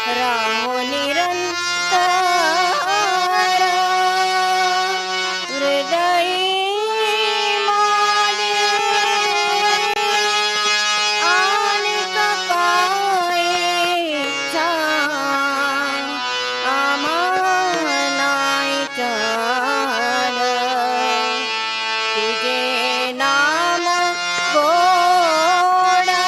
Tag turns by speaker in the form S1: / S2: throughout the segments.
S1: राहो निरंतर हृदय माने आनिक काय इच्छा आमानाय चल तुझे नाम गोडा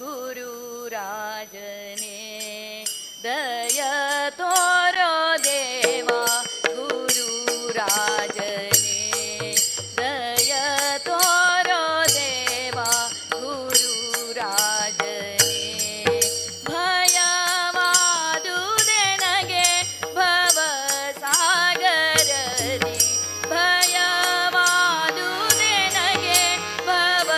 S2: ಗುರುರಾಜನೇ ದಯ ತೋರೋ ದೇವ ಗುರುರಾಜನೇ ದಯ ತೋರೋ ದೇವ ಗುರುರಾಜನೇ ಭಯವಾದುದೆನಗೆ ಭವಸಾಗರದಿ ಭಯವಾದುದೆನಗೆ ಭವಸಾಗರದಿ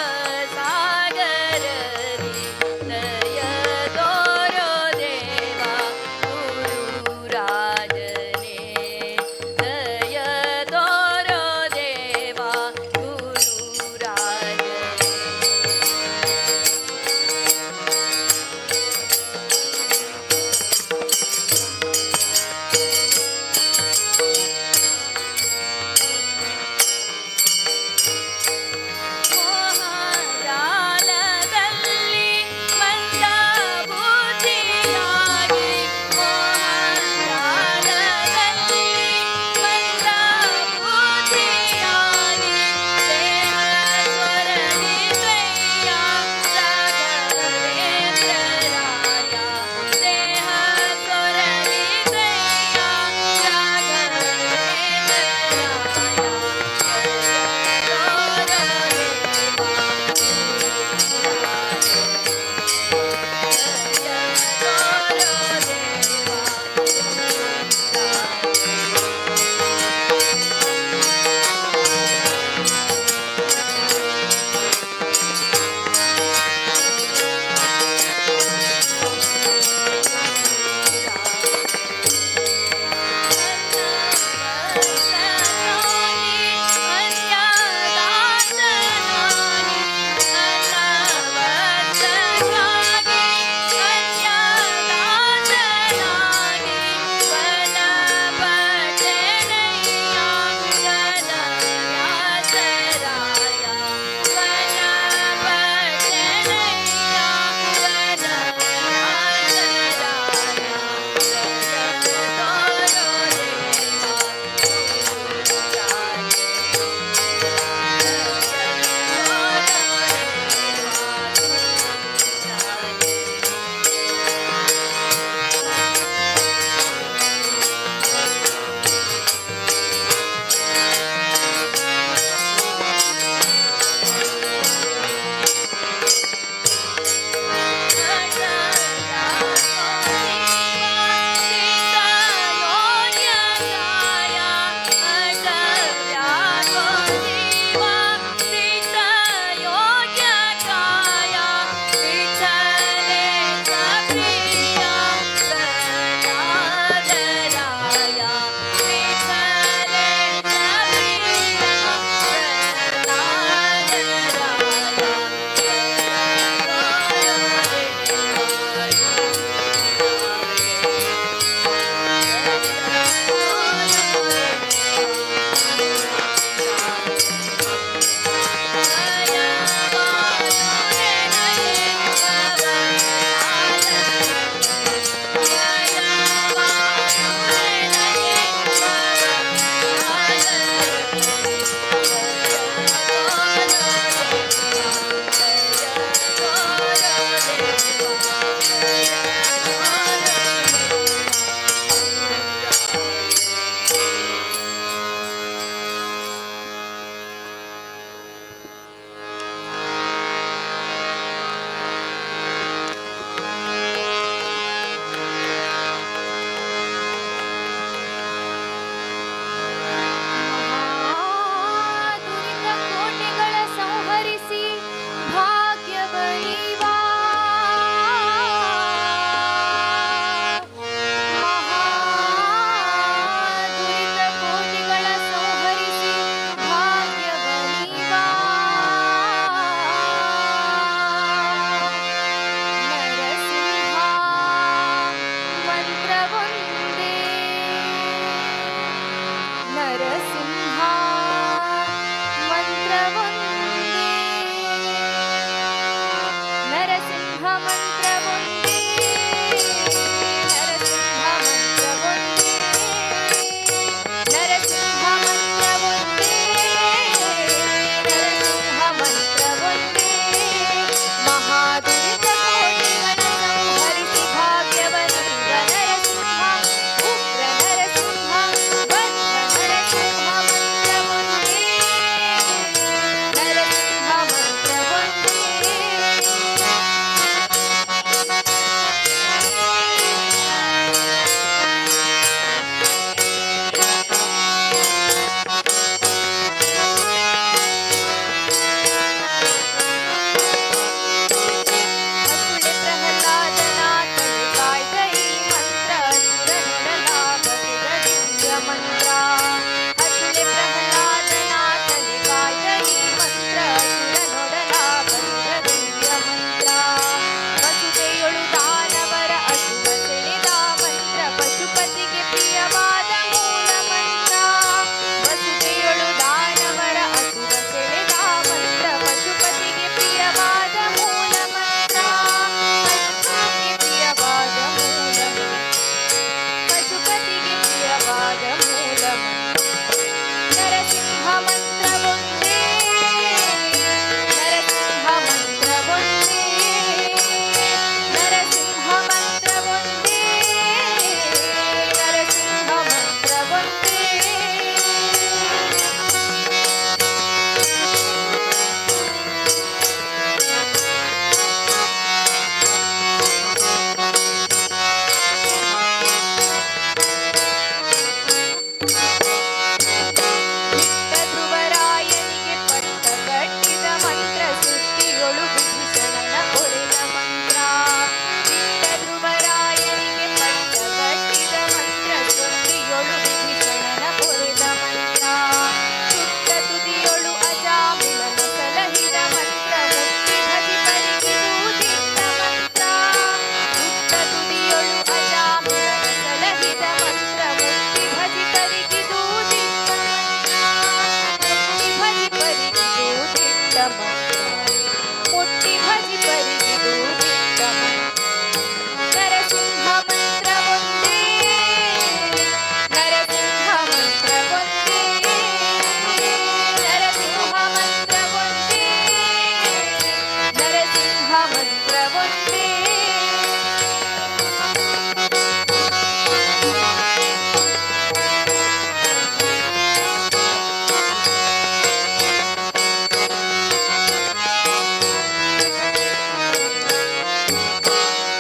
S1: ಮಂತ್ರವೊಂದೇ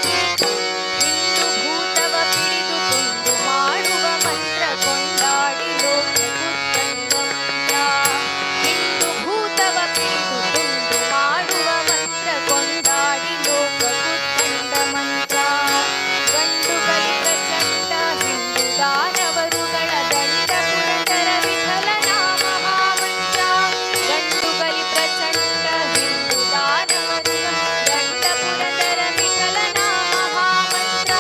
S1: ಹಿಂದು ಭೂತವ ಪಿಡಿದು ತುಂಡು ಮಾಡುವ ಮಂತ್ರ ಕೊಂಡಾಡಿ ಲೋಕಗುತ್ತಂಡ ಮಂತ್ರ ಹಿಂದು ಭೂತವ ಪಿಡಿದು ತುಂಡು ಮಾಡುವ ಮಂತ್ರ ಕೊಂಡಾಡಿ ಲೋಕಗುತ್ತಂಡ ಮಂತ್ರ ಗಂಡು ಬಲಿ ಪ್ರಚಂಡ ಹಿಂದು ದಾನವರುಗಳ ದಂಡ ಪುರಂದರ ವಿಠಲನ ಮಹಾಮಂತ್ರ ಗಂಡು ಬಲಿ ಪ್ರಚಂಡ ಹಿಂದು ದಾನವರುಗಳ ದಂಡ ಪುರಂದರ ವಿಠಲನ ಮಹಾಮಂತ್ರ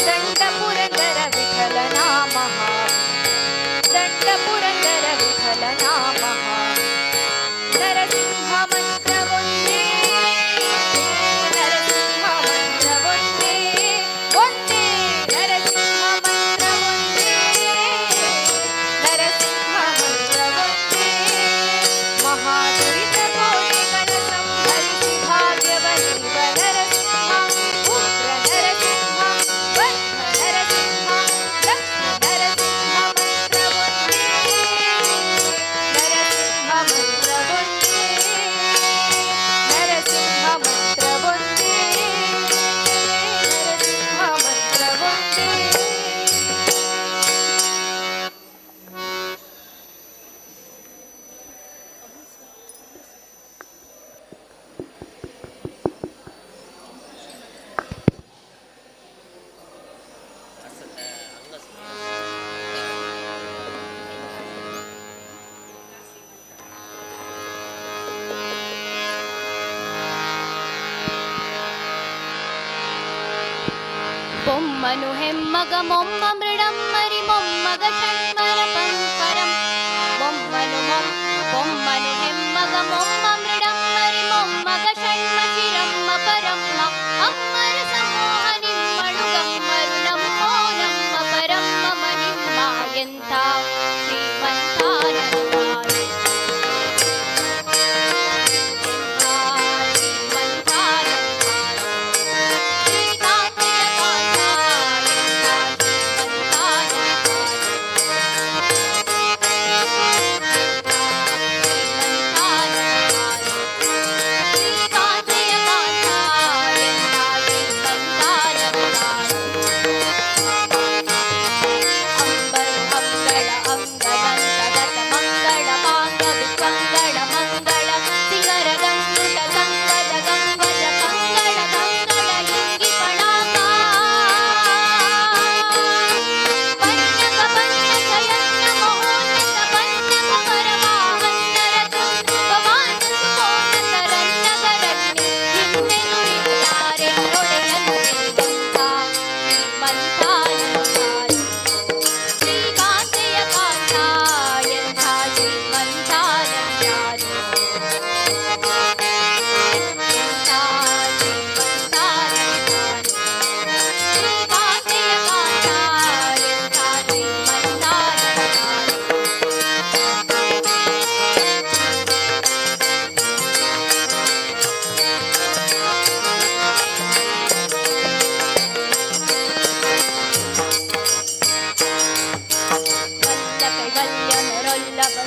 S1: ದಂಡ ಪುರಂದರ ವಿಠಲನ ಮಹಾ ದಂಡ ಪುರಂದರ ವಿಠಲನ ಮಹಾ ನರಸಿಂಹ ಮಂತ್ರವೊಂದೇ ನರಸಿಂಹ ಮಂತ್ರವೊಂದೇ ಒಂದೇ ನರಸಿಂಹ ಮಂತ್ರವೊಂದೇ ನರಸಿಂಹ ಮಂತ್ರವೊಂದೇ ಮಹಾದುರಿತ ಕೋಟಿಗಳ ಸಂಹರಿಸಿ ಭಾಗ್ಯವನೀವ ನರಸಿಂಹ ಉಗ್ರ ನರಸಿಂಹ ಬದ್ಧ ನರಸಿಂಹ ದಕ್ಷ ನರಸಿಂಹ ಮಂತ್ರವೊಂದೇ ನರಸಿಂಹ ಮಂತ್ರವೊಂದೇ ನರಸಿಂಹ ಮಂತ್ರವೊಂದೇ ನರಸಿಂಹ ಮಂತ್ರವೊಂದೇ ಬೊಮ್ಮನು ಹೆಮ್ಮಗ ಮೊಮ್ಮ ಮೃಡಮ್ಮರಿ ಮೊಮ್ಮಗ ಷಣ್ಮರ ಪಂಪರಂ ಬೊಮ್ಮನು ಹೆಮ್ಮಗ ಮೊಮ್ಮ ಮೃಡಮ್ಮರಿ ಮೊಮ್ಮಗ ಷಣ್ಮ ಶಿರಮ್ಮ ಪರಮ್ಮ ಅಮ್ಮರ ಸಮೂಹ ನಿಮ್ಮಳು ಗಮ್ಮರು ನಮ್ಮೋ ನಮ್ಮ ಪರಮ್ಮ ಮನಿಮ್ಮ ಎಂಥ ಶ್ರೀಮಂತಾನಂದಾಯ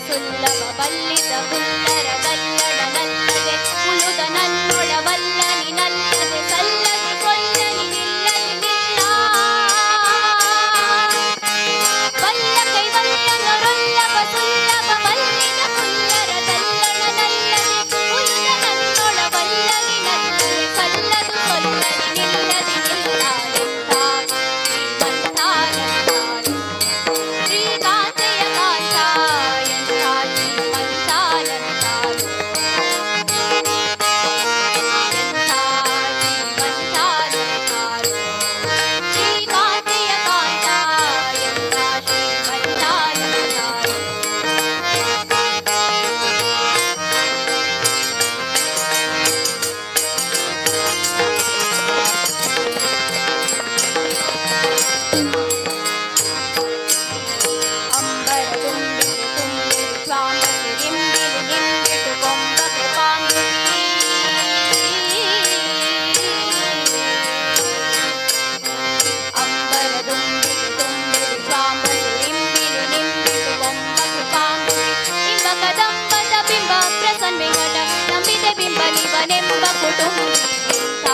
S1: ಸುಲ್ಲಭ ಬಲ್ಲಿದ ಹುಲ್ಲರ ಗಲ್ಲಡ ನಲ್ಲದೆ ಉಳುದ ನನ್ನೊಡವಲ್ಲನಿ ನಲ್ಲದೆ ಸಲ್ಲದೆ ಕೊಲ್ಲನಿ ನಿಲ್ಲದೆ ನಿಲ್ಲ ಬಲ್ಲ ಕೈವಲ್ಲನರೊಲ್ಲಭ ಸುಲ್ಲಭ ಬಲ್ಲಿದ ಹುಲ್ಲರ ಗಲ್ಲಡ ನಲ್ಲದೆ ಉಳುದ ನನ್ನೊಡವಲ್ಲನಿ ನಲ್ಲದೆ ಸಲ್ಲದು ಕೊಲ್ಲನಿ ನಿಲ್ಲದೆ ನಿಲ್ಲ ಶ್ರೀಕಾಂತೆಯ ಕಾಂತ ಎಂಥ ಶ್ರೀಮಂತಾನಂದಾಯ ತುಂಬಿದೆಂಥ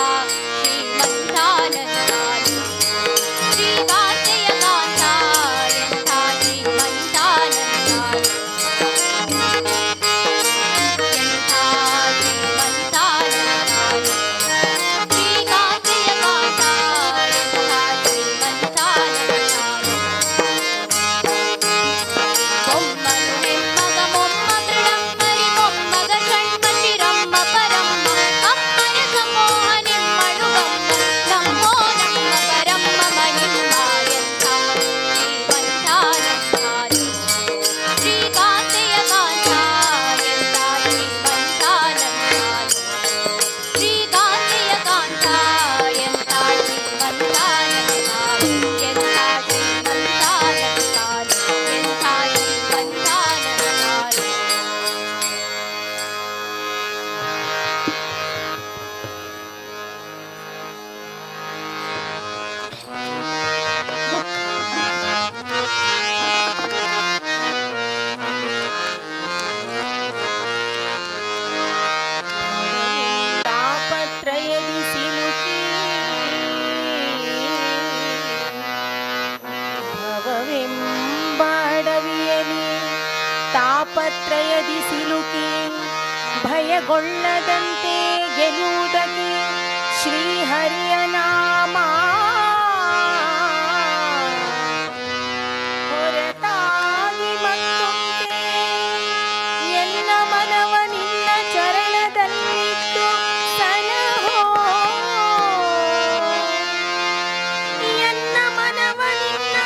S1: ಶ್ರೀಮಂತ ನನ್ನಾನು ಶ್ರೀಕಾಂತೆಯ ಕಾಂತ ಎಂಥ ಶ್ರೀಮಂತ ನನ್ನಾನು ಎಂಥ ಶ್ರೀಮಂತ ನನ್ನಾನು ಶ್ರೀಕಾಂತೆಯ ಕಾಂತ ಎಂಥ ಶ್ರೀಮಂತ ನನ್ನಾನು ಮೊಮ್ಮನು ನೆಮ್ಮಗ ಮೊಮ್ಮ ದೃಢಂಗರಿ ಮೊಮ್ಮಗ ಷಣ್ಮಶಿರಮ್ಮ ಪರಮ್ಮ ಅಮ್ಮನ ಸಮೂಹ ನಿಮ್ಮಳು ಗಮ್ಮ ನಮ್ಮೋ ನಮ್ಮ ಪರಮ್ಮ ಮನಿಮ್ಮ ಎಂಥ ಶ್ರೀಮಂತ ನನ್ನಾನು ಶ್ರೀಕಾಂತೆಯ ಕಾಂತ ಎಂಥ ಶ್ರೀಮಂತ ನನ್ನಾನು ಶ್ರೀಕಾಂತೆಯ ಕಾಂತ ಎಂಥ ಶ್ರೀಮಂತ ನನ್ನಾನು ಎಂಥ ಶ್ರೀಮಂತ ನನ್ನಾನು ಎಂಥ ಶ್ರೀಮಂತ ನನ್ನಾನು
S3: ತಾಪತ್ರಯದಿ ಸಿಲುಕಿ ಭವವೆಂಬಡವಿಯಲಿ ತಾಪತ್ರಯದಿ ಸಿಲುಕಿ ಭಯಗೊಳ್ಳದಂತೆ ಗೆಲ್ಲುವುದಕ್ಕೆ ಶ್ರೀಹರಿಯ ನಾಮ ಹೊರತಾಗಿ ಮತ್ತೊಂದೇ ಎನ್ನ ಮನವ ನಿನ್ನ ಚರಣದಲ್ಲಿಟ್ಟು ಸಲಹೋ ಎನ್ನ ಮನವ ನಿನ್ನ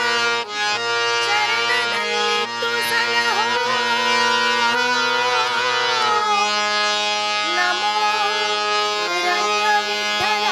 S3: ಚರಣದಲ್ಲಿಟ್ಟು ಸಲಹೋ ನಮೋ ರಂಗ ವಿಠಲ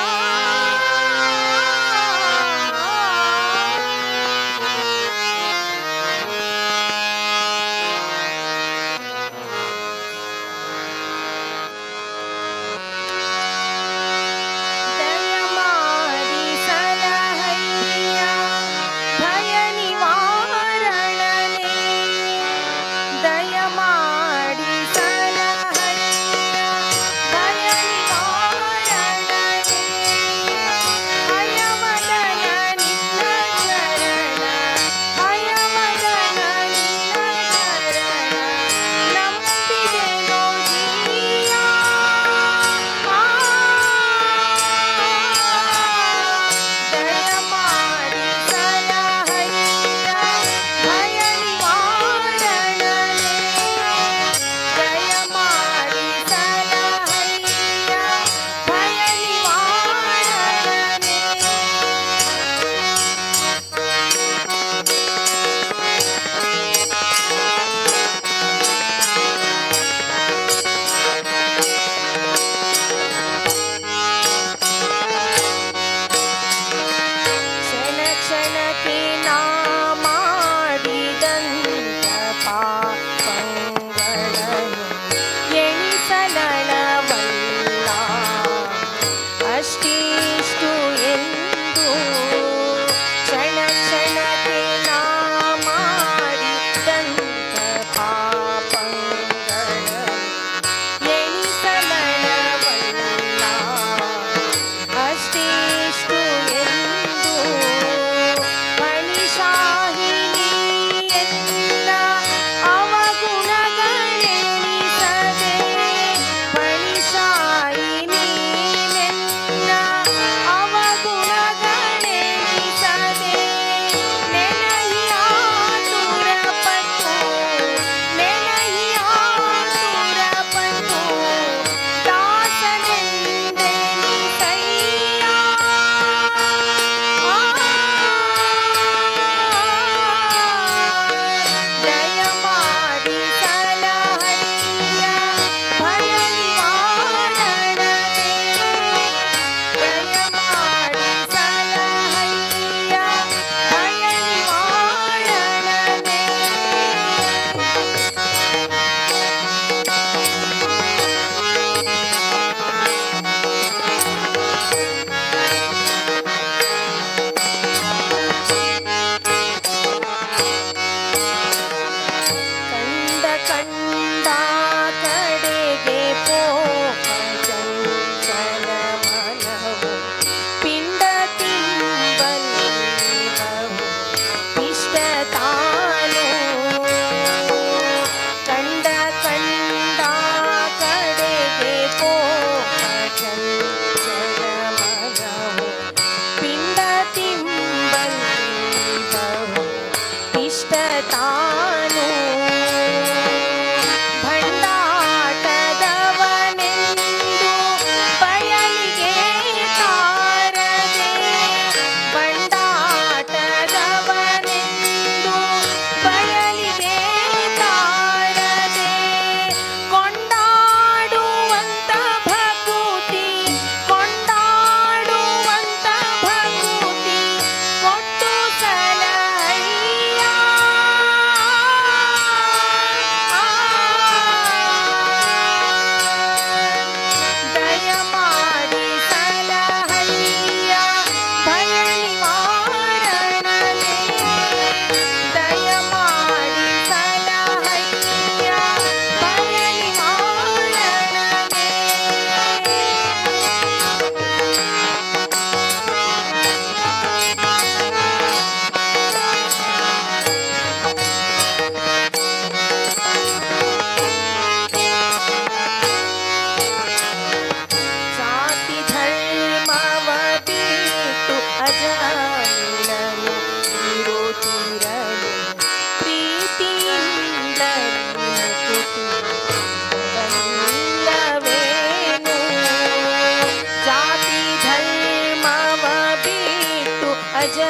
S3: ನಿಜ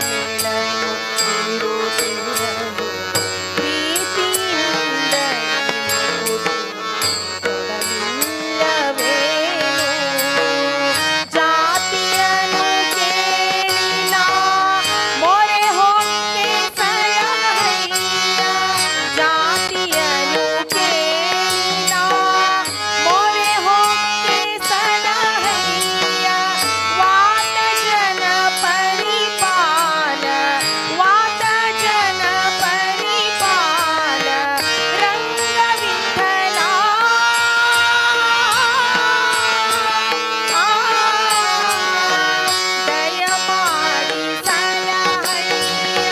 S3: ಮಿಳನು ಇರುತ್ತಿರಲು ಪ್ರೀತಿಯಿಂದ ಕೊಡಲಿಲ್ಲವೇನು ಜಾತಿಯನು ಕೇಳಿಲ್ಲ ಮೊರೆ ಹೊಕ್ಕೆ ಸಲಹಯ್ಯ ಜಾತಿಯನು ಕೇಳಿಲ್ಲ ಮೊರೆ ಹೊಕ್ಕೆ ಸಲಹಯ್ಯ ವಾತ ಜನ ಪರಿಪಾಲ ವಾತ ಜನ ಪರಿಪಾಲ ರಂಗ ವಿಠಲ ದಯಮಾಡಿ ಸಲಹಯ್ಯ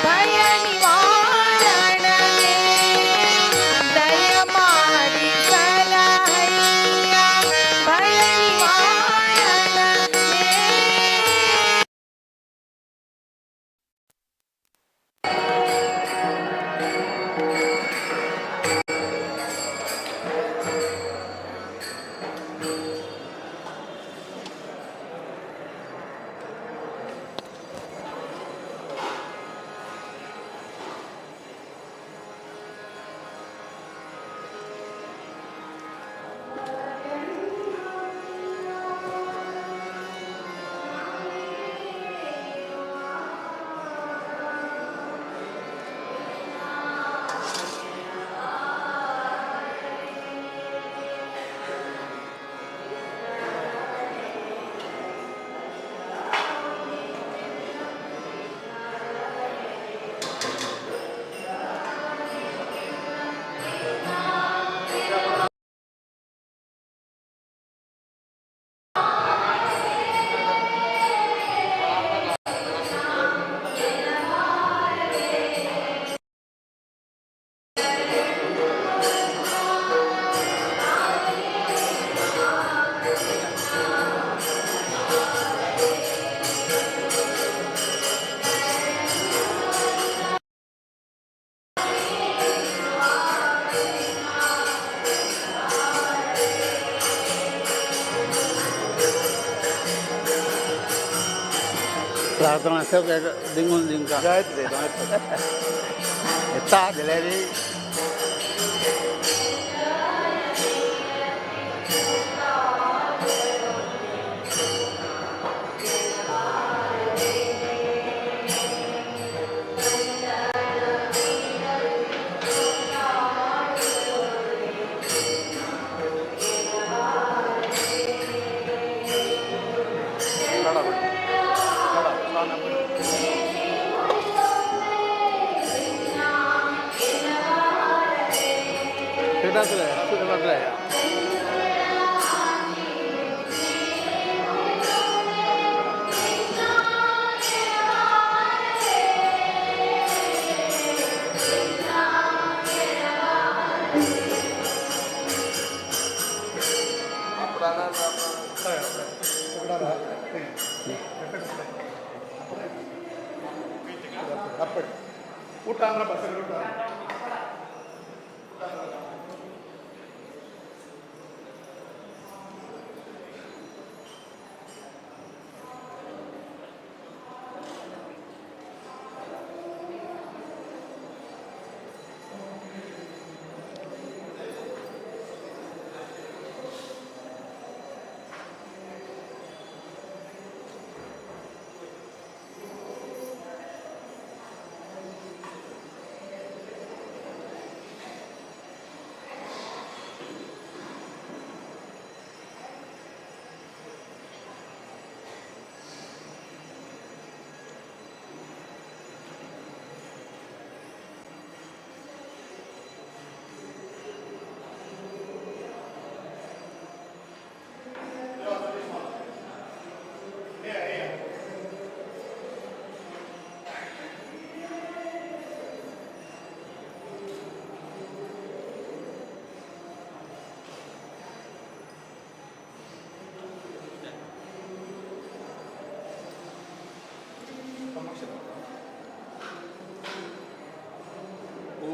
S3: ಭಯ ನಿವಾರಣೆ ದಯಮಾಡಿ ಸಲಹಯ್ಯ ಭಯ ನಿವಾರಣೆ
S4: प्रार्थना सब दिंगुन दिन का गायत्री इतना दिलेरी ಊಟ ಅಂದ್ರೆ ಬಸ್ಸಲ್ಲಿ ಊಟ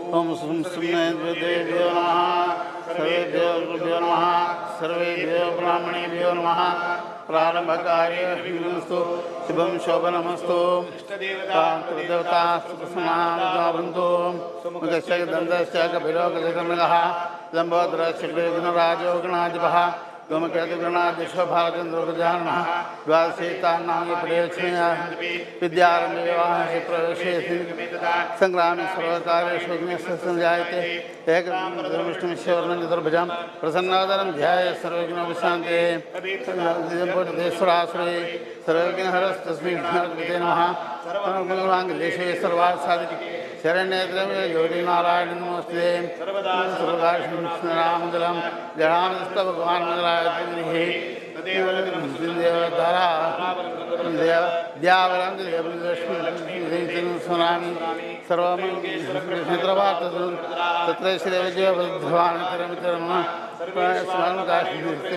S4: ओम सुमनेभ्यो नमः सर्वेभ्यो गुरुभ्यो नमः सर्वेभ्यो ब्राह्मणेभ्यो नमः प्रारंभकार्यस्तु शुभं शोभनमस्तु देवता समानतो मुखस्य दन्तस्य कपिलो गजकर्णकः लम्बोदरस्य विघ्नराजो गणाधिपः गोमकेतुगणादिशो भारचन्द्रप्रजानः द्वादशेतान्नाङ्गे प्रयच्छया विद्यारम्भे प्रवेशे सङ्ग्रामे सर्वकार्येषु विघ्नस्य संजायते एकविष्णुमिश्वर्णं चतुर्भुजं प्रसन्नादरं ध्याये सर्वविघ्नोपशान्ते देश्वरासुरे सर्वविघ्नहरस्तस्मै विष्णुपते नमः सर्वमङ्गलाङ्गलेशे सर्वार्थसाधिके शरण्येत्रमे गौरी नारायण नमस्ते सर्वकार्यरामदलं जयामस्त भगवान् मंगलाय देवतारा द्यावरं देवलक्ष्मी सर्वमङ्गलक्षेत्रवार्त तत्र श्रीविजयभगवान्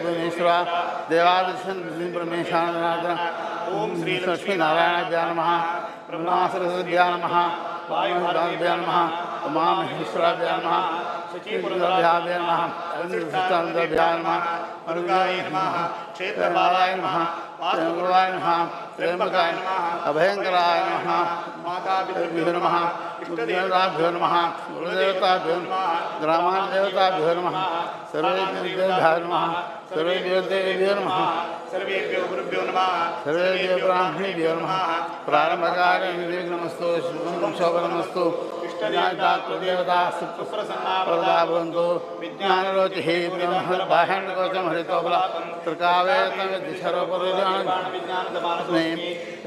S4: परमेश्वरा देवादर्शन परमेशाननाथ ओम श्री लक्ष्मी नारायणाभ्यां नमः ब्रह्मासरस्वत्यां नमः वायुभ्यां नमः उमामहेश्वराभ्यां नमः शचीपुरभ्यां नमः अनन्तभ्यां नमः अरुणाय नमः क्षेत्रपालाय नमः वासुदेवाय नमः त्र्यंबकाय नमः अभयंकराय नमः मातापितृभ्यो नमः इष्टदेवताभ्यो नमः गुरुदेवताभ्यो नमः ग्रामदेवताभ्यो नमः सर्वेभ्यो नमः सर्वेभ्यो देवेभ्यो नमः सर्वेभ्यो गुरुभ्यो नमः सर्वेभ्यो ब्राह्मणेभ्यो नमः प्रारंभकार्य निर्विघ्नमस्तु शोभनमस्तु इष्टदेवता सुप्रसन्ना भवन्तु विज्ञानरोचिः बाह्यण्डकोशं हरितोबला त्रिकावेतम दिशरोपरोजानस्मै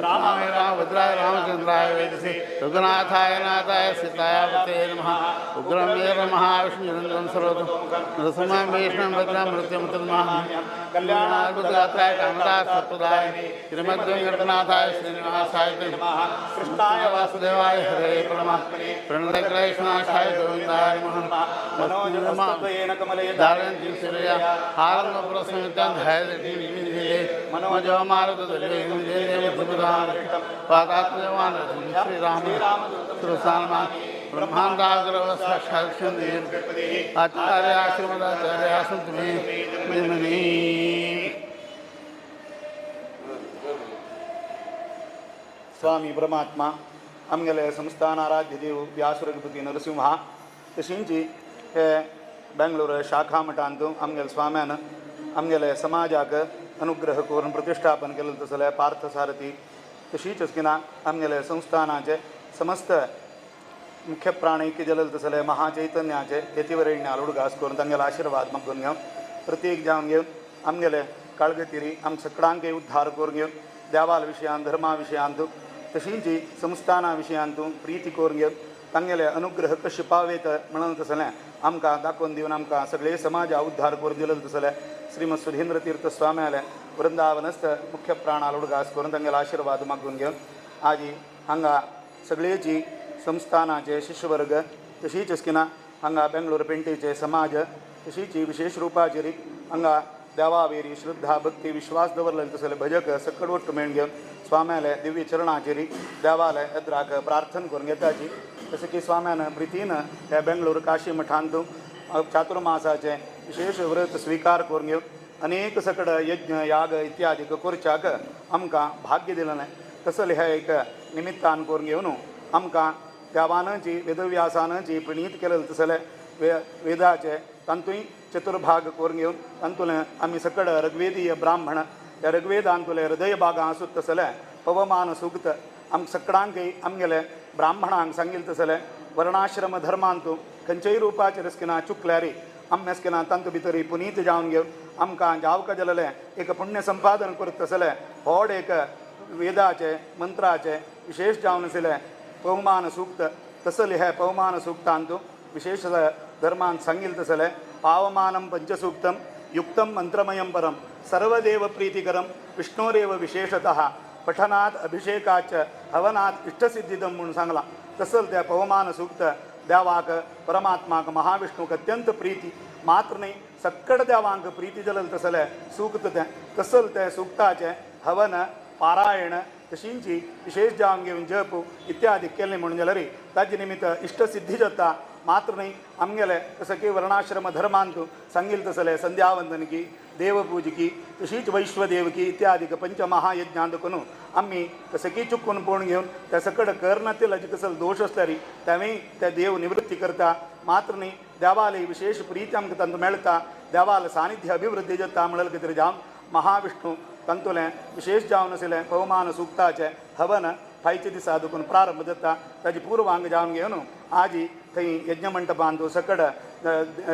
S4: रामाय रामभद्राय रामचन्द्राय वेदसे रघुनाथाय नाथाय सीताय पते नमः उग्रं वीर महाविष्णुरञ्जनं सर्वतं नरसिंहं वैष्णवं भद्रं मृत्युमतर्मः कल्याणाद्भुतगात्राय कामदाय सत्प्रदाय श्रीमद्वेङ्कटनाथाय श्रीनिवासाय नमः कृष्णाय वासुदेवाय हरे परमात्मने प्रणतक्लेशनाशाय गोविन्दाय नमः मनोजमस्तत्वेन कमले धारयन्ति सूर्या हारङ्गपुरसंयुक्तं ध्यायते मनोजमारुतदुर्गेन्द्रेन्द्रमुद्भुतां पादात्मजवान् श्रीराम सुरसानमा ब्रह्माण्डाग्रव साक्षात्क्षन्ति आचार्याश्रमदाचार्या सन्तु मे मणि
S5: स्वामी परमात्मा आमगेले संस्थानाराध्य देव व्यासरघुपती नरसिंह तशींची हे बेंगळूर शाखा मठांतू आमगेले स्वाम्यान आमगेले समाजाक अनुग्रह करून प्रतिष्ठापन केलें तसले पार्थसारथी तशीच असकिना आमगेले संस्थानाचे समस्त मुख्य प्राणैक्य जलल तसले महाचैतन्याचे यतिवरेण्य आलुडगास करून तांगेले आशीर्वाद मागून घेवन प्रत्येक जावन घेवन आमगेले काळगतिरी आम सगळ्यांक उद्धार करून घेवन देवाल विशयांत धर्मा विशयांत तशींच संस्थाना विशयांत प्रीती करून घेवन तांगेले अनुग्रह कशे पावेत म्हणून तसलें आमकां दाखोवन दिवन आमकां सगळे समाजा उद्धार करून दिलें तसलें श्रीमद सुधींद्र तीर्थ स्वाम्याले वृंदावनस्थ मुख्य प्राण आलुडगास करून तांगेले आशीर्वाद मागून घेवन आजी हांगा सगळेची संस्थानाचे शिष्यवर्ग तशीच असकिना हांगा बेंगळूर पेंटेचे समाज तशीच विशेष रुपाचेर हांगा देवावेरी श्रद्धा भक्ती विश्वास दवरलेले तसले भजक सकट वट्ट मेळून घेवन स्वाम्याले दिव्य चरणाचेर देवाले येद्राक प्रार्थना करून घेताची तशें की स्वाम्यान प्रितीन हे बेंगळूर काशी मठांत चातुर्मासाचे विशेष व्रत स्वीकार करून घेवन अनेक सकट यज्ञ याग इत्यादी करच्याक आमकां भाग्य दिलें तसले हे एक निमित्तान करून घेवन आमकां देवान जी वेदव्यासान जी प्रणीत केलें तसले वेदाचे तांतूय चतुर्भाग करून घेवन तांतूंतले आमी सकट ऋग्वेदीय ब्राह्मण त्या ऋग्वेदांतले हृदय भागां आसूं तसले पवमान सूक्त आम सगळ्यांकय आमगेले ब्राह्मणांक सांगिल्लें तसले वर्णाश्रम धर्मांतू खंयच्याय रुपाचेर रस्किना चुकल्यार आमी रस्किना तांतू भितर पुनीत जावन घेवन आमकां जावका जालेले एक पुण्य संपादन करता तसले व्हड एक वेदाचे मंत्राचे विशेष जावन आसले पवमान सूक्त तसले हे पवमान सूक्तांतू विशेष धर्मांत सांगिल्लें तसले पावमानं पंचसूक्तं युक्तं मंत्रमयं परं सर्वदेव प्रीतिकरं विष्णोरेव विशेषतः पठनात् अभिषेकाच हवनात् इष्टसिद्धिदं म्हणून सांगला तसल त्या पवमान सूक्त देवाक परमात्माक महाविष्णूक अत्यंत प्रीती मात्र न्ही सक्कड देवांक प्रीती जालें तसले सूक्त तें तसल त्या सूक्ताचे हवन पारायण तशींची विशेष जावन घेवन जप इत्यादी केलें म्हणून जाल्यार ताजे निमित्त इष्टसिद्धी जाता मात्र न्ही आमगेले तसं की वर्णाश्रम धर्मांतू सांगिल्लें तसलें संध्यावंदन की देवपूजकी तशीच वैश्वदेवकी इत्यादी पंचमहायज्ञांतकून आम्ही कसं की चुकून पूर्ण घेऊन त्या सकड कर्णातील अजी कसं दोष असल्यारी त्यावेळी त्या देव निवृत्ती करता मात्र नाही देवाला विशेष प्रीती आमकां तंत मेळटा देवाला सानिध्य अभिवृद्धी जाता म्हणलं की तरी जावन महाविष्णू तंतुलें विशेष जावन आशिल्लें पवमान सुक्ताचें हवन फायचे दिसा देखून प्रारंभ जाता ताजी पूर्वांग जावन घेवन आजी थंय यज्ञ मंटपांत सकड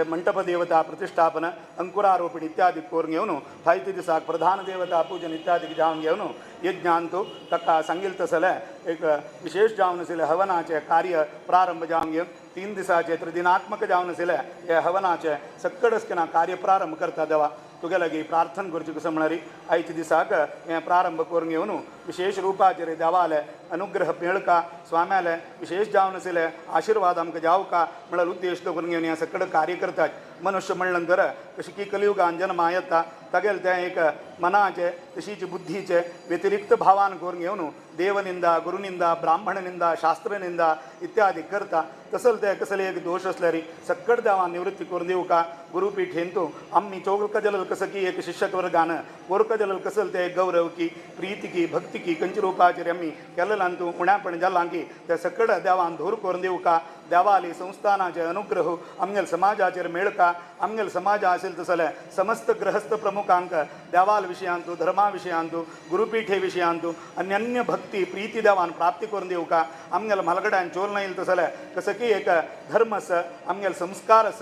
S5: मंटप देवता प्रतिष्ठापन अंकुरारोपण इत्यादी करून घेवन फायचे दिसाक प्रधान देवता पूजन इत्यादी जावन घेवन यज्ञांत ताका सांगिल्लें तसलें एक विशेष जावन आशिल्लें हवनाचें कार्य प्रारंभ जावन घेवन 3 दिसाचे त्रिदिनात्मक जावन आशिल्लें हे हवनाचें सकड आसतना कार्य प्रारंभ करता देवा तुगे लागीं प्रार्थना करची कसं म्हणारी आयच्या दिसाक हें प्रारंभ करून घेवन विशेष रुपाचेर देवाले अनुग्रह मेळका स्वाम्याले विशेष जावन आशिल्ले आशिर्वाद आमकां जावका म्हळ्यार उद्देश करून घेवन हें सकड कार्य करतात मनुष्य म्हणले नंतर कशी की कलियुगान जन्मा येता तागेले तें एक मनाचे तशीच बुद्धीचे व्यतिरिक्त भावान करून घेवन देवनिंदा गुरुनिंदा ब्राह्मणनिंदा शास्त्रनिंदा इत्यादी करता तसल ते कसले एक दोष असल्यार सकड देवान निवृत्ती करून दिवं का गुरुपीठ हेंतू आम्ही चौक जलल कसं की एक शिष्यक वर्गान कोरक जलल कसल ते गौरव की प्रीती की भक्ती की कंची रुपाचेर आम्ही केलेलां तूं उण्यापण जालां की ते सकड देवान धूर करून दिवं का देवाली संस्थानाचे अनुग्रह आमगेल समाजाचेर मेळका आमगेल समाज आसेल तसले समस्त गृहस्थ प्रमुखांक देवाल विशयांतू धर्मा विशयांतू गुरुपीठे विशयांतू अन्य भक्ती प्रीती देवान प्राप्ती करून दिवं का आमगेल मलगड्यान चोल नाईल तसले कसं की एक धर्म आस आमगेल संस्कार आस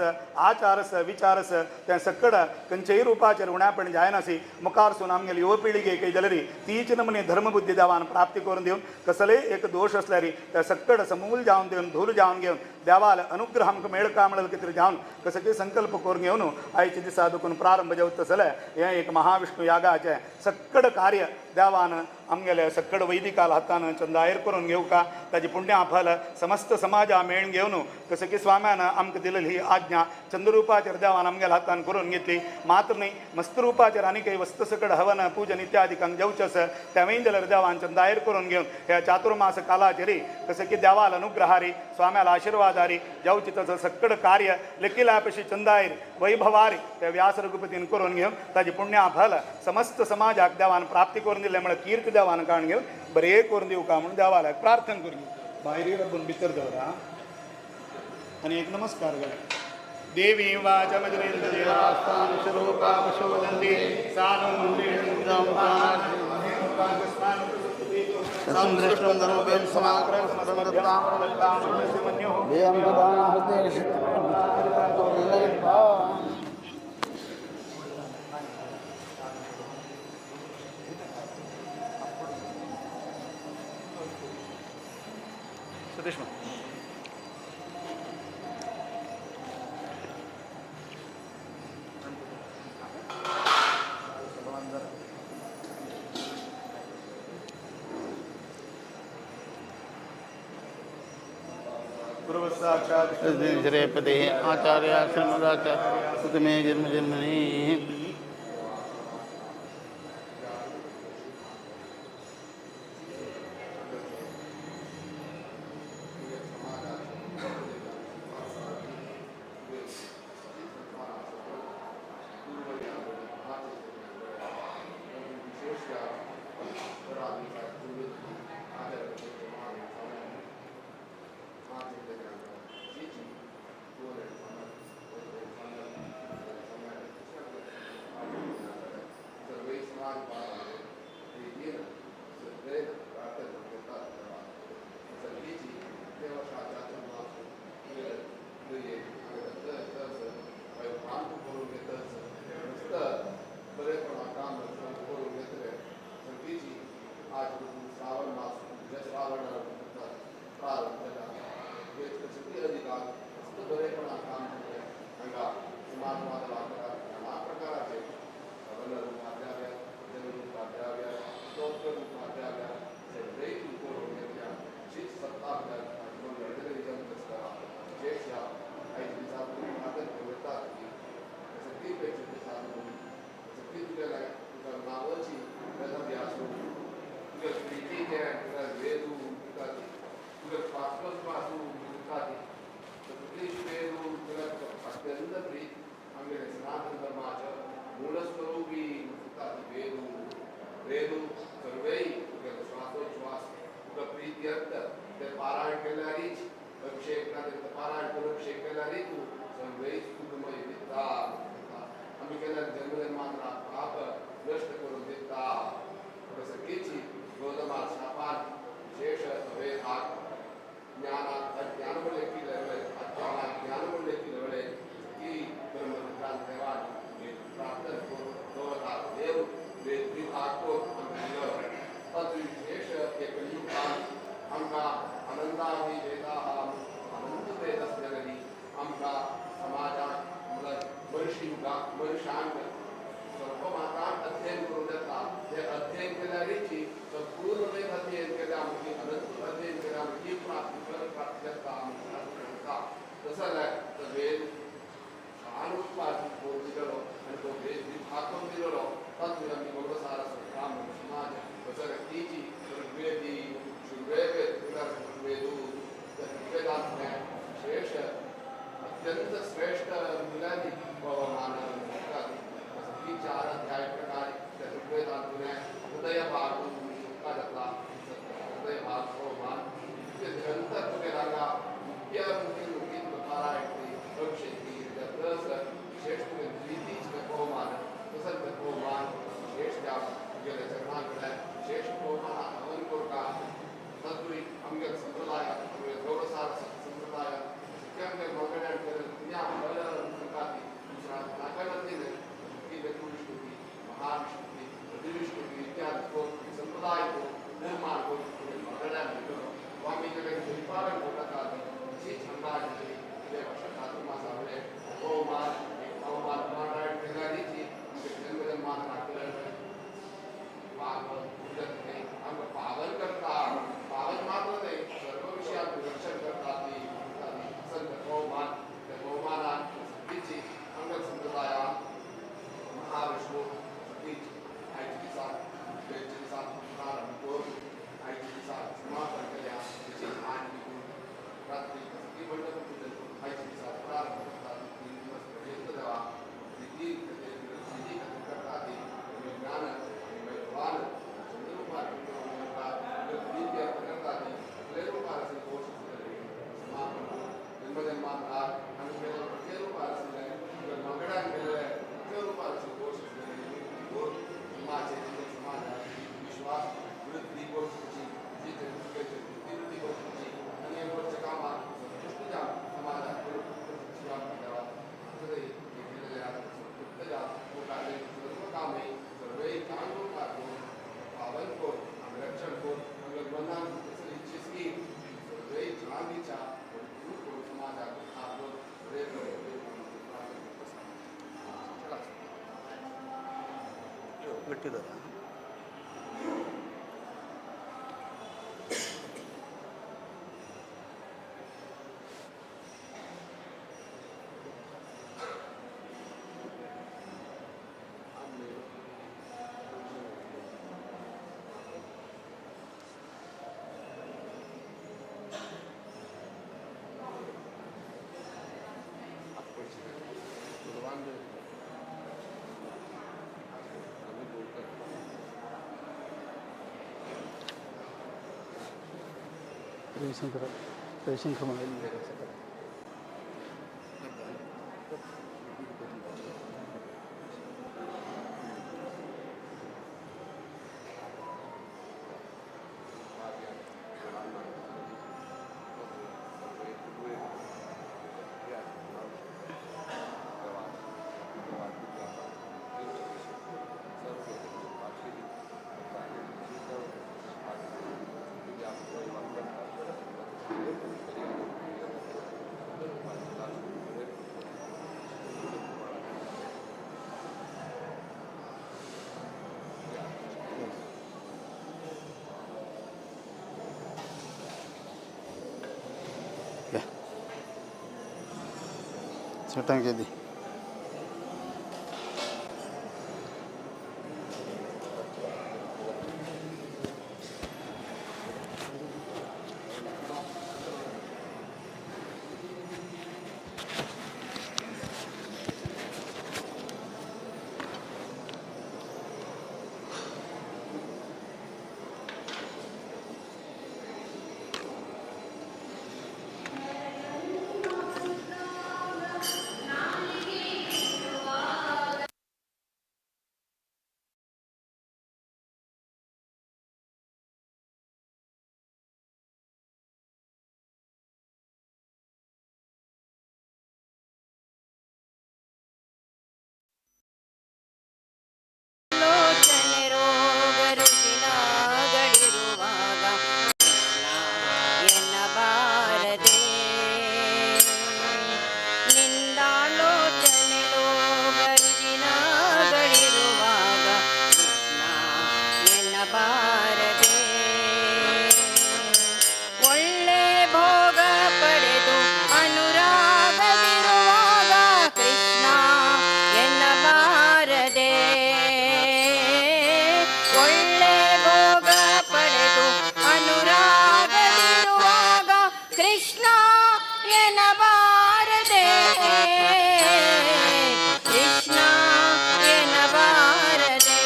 S5: आचार आस विचार आस तें सकड खंयच्याय रुपाचेर उण्यापण जायनासी मुखार सून आमगेल युवा पिळगेक जाल्यारी तीच नमूने धर्मबुद्धी देवान प्राप्ती करून दिवन कसलेय एक दोष असल्यारी त्या सकड समूल जावन दिवन धूल जावन घेवन देवाल अनुग्रह आमकां मेळका म्हणलं कितें जावन कसं की संकल्प करून घेवन आयच्या दिसा देखून प्रारंभ जावं तसले हें एक महाविष्णू यागाचें सकड कार्य देवान आमगेले सकड वैदिकाल हातान चंदायर करून घेवका ताजी पुण्या फल समस्त समाजा मेळून घेवन कसं की स्वाम्यान आमकां दिलेली ही आज्ञा चंद्ररुपाचेर देवान आमगेल्या हातान करून घेतली मात्र न्ही मस्त रुपाचेर आनी काही वस्त सकड हवन पूजन इत्यादिकांक जेवचें आसा त्यावेळी जाल्यार देवान चंदायर करून घेवन ह्या चातुर्मास कालाचेरी कसं की देवाल अनुग्रहारी स्वाम्याला आशिर्वादारी जेवची तसं सकड कार्य लेखिलापशी चंदायर वैभवारी त्या व्यास रघुपतीन करून घेवन ताजी पुण्या फल समस्त समाजाक देवान प्राप्ती करून दिले म्हळ्यार कीर्ती देवान काण घेवन बरें करून दिवं का म्हणून देवाला प्रार्थना करून भायर रबून भितर दवरा आनी एक नमस्कार करा देवी वाचमजरेन्द्रदेवास्तान स्वरूपा पशुवदन्ति संदृष्टं धर्मवेद समाग्रह स्मरणतां मन्यो देवं प्रदान हृदय सतीश
S4: श्रेयपते आचार्य श्रीमदाचार्य सुतमे जन्म जन्मनि
S6: वेदू सर्वै श्वासोच्छ्वास प्रीत्यर्थ ते पारायण केल्यारीच अभिषेक ते पारायण करून अभिषेक केल्यारीच सर्वै सुखमय दिता आम्ही केल्या जन्मजन्मांतरा पाप नष्ट करून दिता सगळीची गोदमात शापान शेष अवेधात ज्ञानात अज्ञानमुळे की लवळे अज्ञानात ज्ञानमुळे की लवळे की ब्रह्मविज्ञान देवान प्राप्त करून दोवता देव वेदी आको अंगल तद्विशेष एक युगान आमका आनंदाही वेदाः अनंत वेदस्यगरी आमका समाजात मनुष्यांक सर्वमात्रान अध्ययन करून देता हे अध्ययन केल्याची संपूर्ण वेद अध्ययन केल्या आमची अनंत अध्ययन केल्या आमची प्राप्ती देता तसं नाही तर वेद अनुत्पादित करून दिलेलो आणि तो वेद विभागून दिलेलो तत्व आम्ही बरोबर काम समाज तसं व्यक्तीची ऋग्वेदी शुर्वेद वेदू वेदांत श्रेष्ठ अत्यंत श्रेष्ठ मुलांनी मान ही 4 अध्याय प्रकार ऋग्वेदांत हृदय भाग का जाता हृदय भाग को मान निरंतर केला मुख्य मुख्य पारायण भविष्यती प्लस श्रेष्ठ द्वितीय को मान तसं को मान श्रेष्ठ गेले चरणाकडे श्रेष्ठ को मान हवन को का तत्वी अंगल संप्रदाय गौरवसार संप्रदाय क्या मोगड्या दुनिया बल संकाती दूसरा नागनती ने की विष्णु की महाविष्णु की विष्णु की इत्यादि को संप्रदाय को निर्माण को मोगड्या में स्वामी जगह परिपालन को का जी छंदा जी ये वर्ष धातु मासावले ओ मान नारायण केदारी जी जन्म जन्मान राखले हम पावन करता पावन मात्र नहीं सर्व विषयात रक्षण करता ती संत बहुमाना सतीची अंगत संप्रदाय महाविष्णू सतीची आईची साथ प्रारंभ करून आईची साथ समापन केल्या तिची आणि रात्री सती मंडप पूजन आईची साथ प्रारंभ करतात 3 दिवस पर्यंत देवा स्थिती करता ती ज्ञान आणि भगवान चंद्ररूपात करता ती रूपात समापन जन्मजन्मान राग आणि प्रत्येक रूपात मगडान गेलेले प्रत्येक रूपात समाज विश्वास वृत्ती गोष्टीची जी वृत्ती गोष्टीची आणि वरच्या कामात संतुष्टीच्या समाजात देवा सर्व कामे सर्व चांगलं करून पावन करून रक्षण करून बंधन इच्छिस की सर्व चांदीच्या समाजात आपण
S4: गट्टीदार जयशंकर चटांगे दी
S3: ಎನ್ನಬಾರದೆ ಒಳ್ಳೆ ಭೋಗ ಪಡೆದು ಅನುರಾಗದಿರುವಾಗ ಕೃಷ್ಣ ಎನ್ನಬಾರದೆ ಒಳ್ಳೆ ಭೋಗ ಪಡೆದು ಅನುರಾಗದಿರುವಾಗ ಕೃಷ್ಣ ಎನ್ನಬಾರದೆ ಕೃಷ್ಣ ಎನ್ನಬಾರದೆ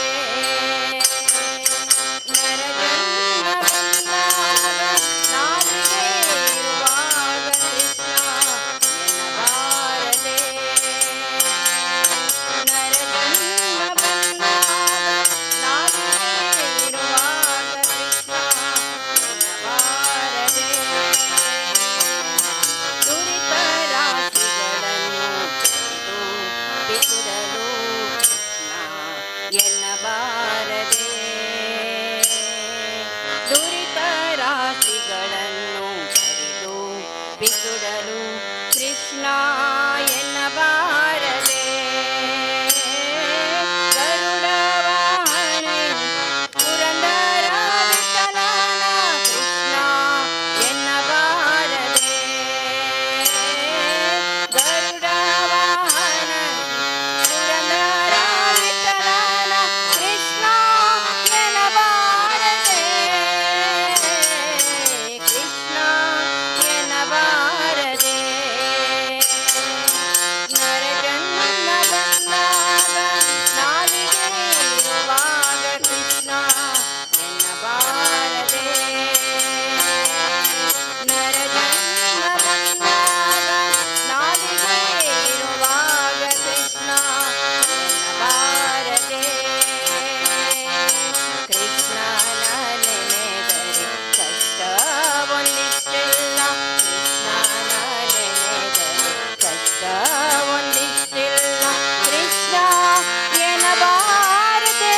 S3: ನರಜನ್ಮ ಬಂದಾಗ ನಾಲಿಗೆ ಇರುವಾಗ ಕೃಷ್ಣ ಎನ್ನಬಾರದೆ ನರಜನ್ಮ ಬಂದಾಗ ನಾಲಿಗೆ ಇರುವಾಗ ಕೃಷ್ಣ ಎನ್ನಬಾರದೆ ದುರಿತ ರಾಶಿಗಳನ್ನು ಬಿಸಿರಲು ಕೃಷ್ಣ ಎನ್ನಬಾರದೆ ದುರಿತ ರಾಶಿಗಳನ್ನು ಕಡಿದು ಬಿಸುಡಲು ಕೃಷ್ಣ ಎನ್ನಬಾರದೆ ಗರುಡ ವಾಹನ ಪುರಂದರ ವಿಠಲನ ಕೃಷ್ಣ ಎನ್ನಬಾರದೆ ಗರುಡ ವಾಹನ ಪುರಂದರ ವಿಠಲನ ಕೃಷ್ಣ ಎನ್ನಬಾರದೆ ಕೃಷ್ಣ ಎನ್ನಬಾರದೆ ನರಜನ್ಮ ಬಂದಾಗ ನಾಲಿಗೆ ಇರುವಾಗ ಕೃಷ್ಣ ಎನ್ನಬಾರದೆ ನರಜನ್ಮ ಬಂದಾಗ ನಾಲಿಗೆ ಇರುವಾಗ ಕೃಷ್ಣ ಎನ್ನಬಾರದೆ ಕೃಷ್ಣನ ನೆನೆದರೆ ಕಷ್ಟ ಒಂದಿಷ್ಟಿಲ್ಲ ಕೃಷ್ಣನ ನೆನೆದರೆ ಕಷ್ಟ ಒಂದಿಷ್ಟಿಲ್ಲ ಕೃಷ್ಣ ಎನ್ನಬಾರದೆ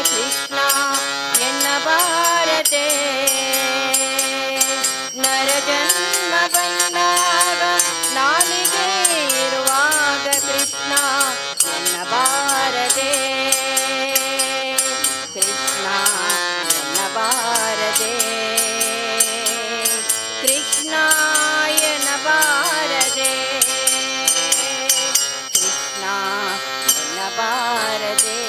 S3: ಕೃಷ್ಣ ಎನ್ನಬಾರದೆ ನರಜನ್ಮ ಬಂದಾಗ ನಾಲಿಗೆ ಇರುವಾಗ ಕೃಷ್ಣ ಎನ್ನಬಾರದೆ ಕೃಷ್ಣ ಎನ್ನಬಾರದೆ ಕೃಷ್ಣ ಎನ್ನಬಾರದೆ ಕೃಷ್ಣ ಎನ್ನಬಾರದೆ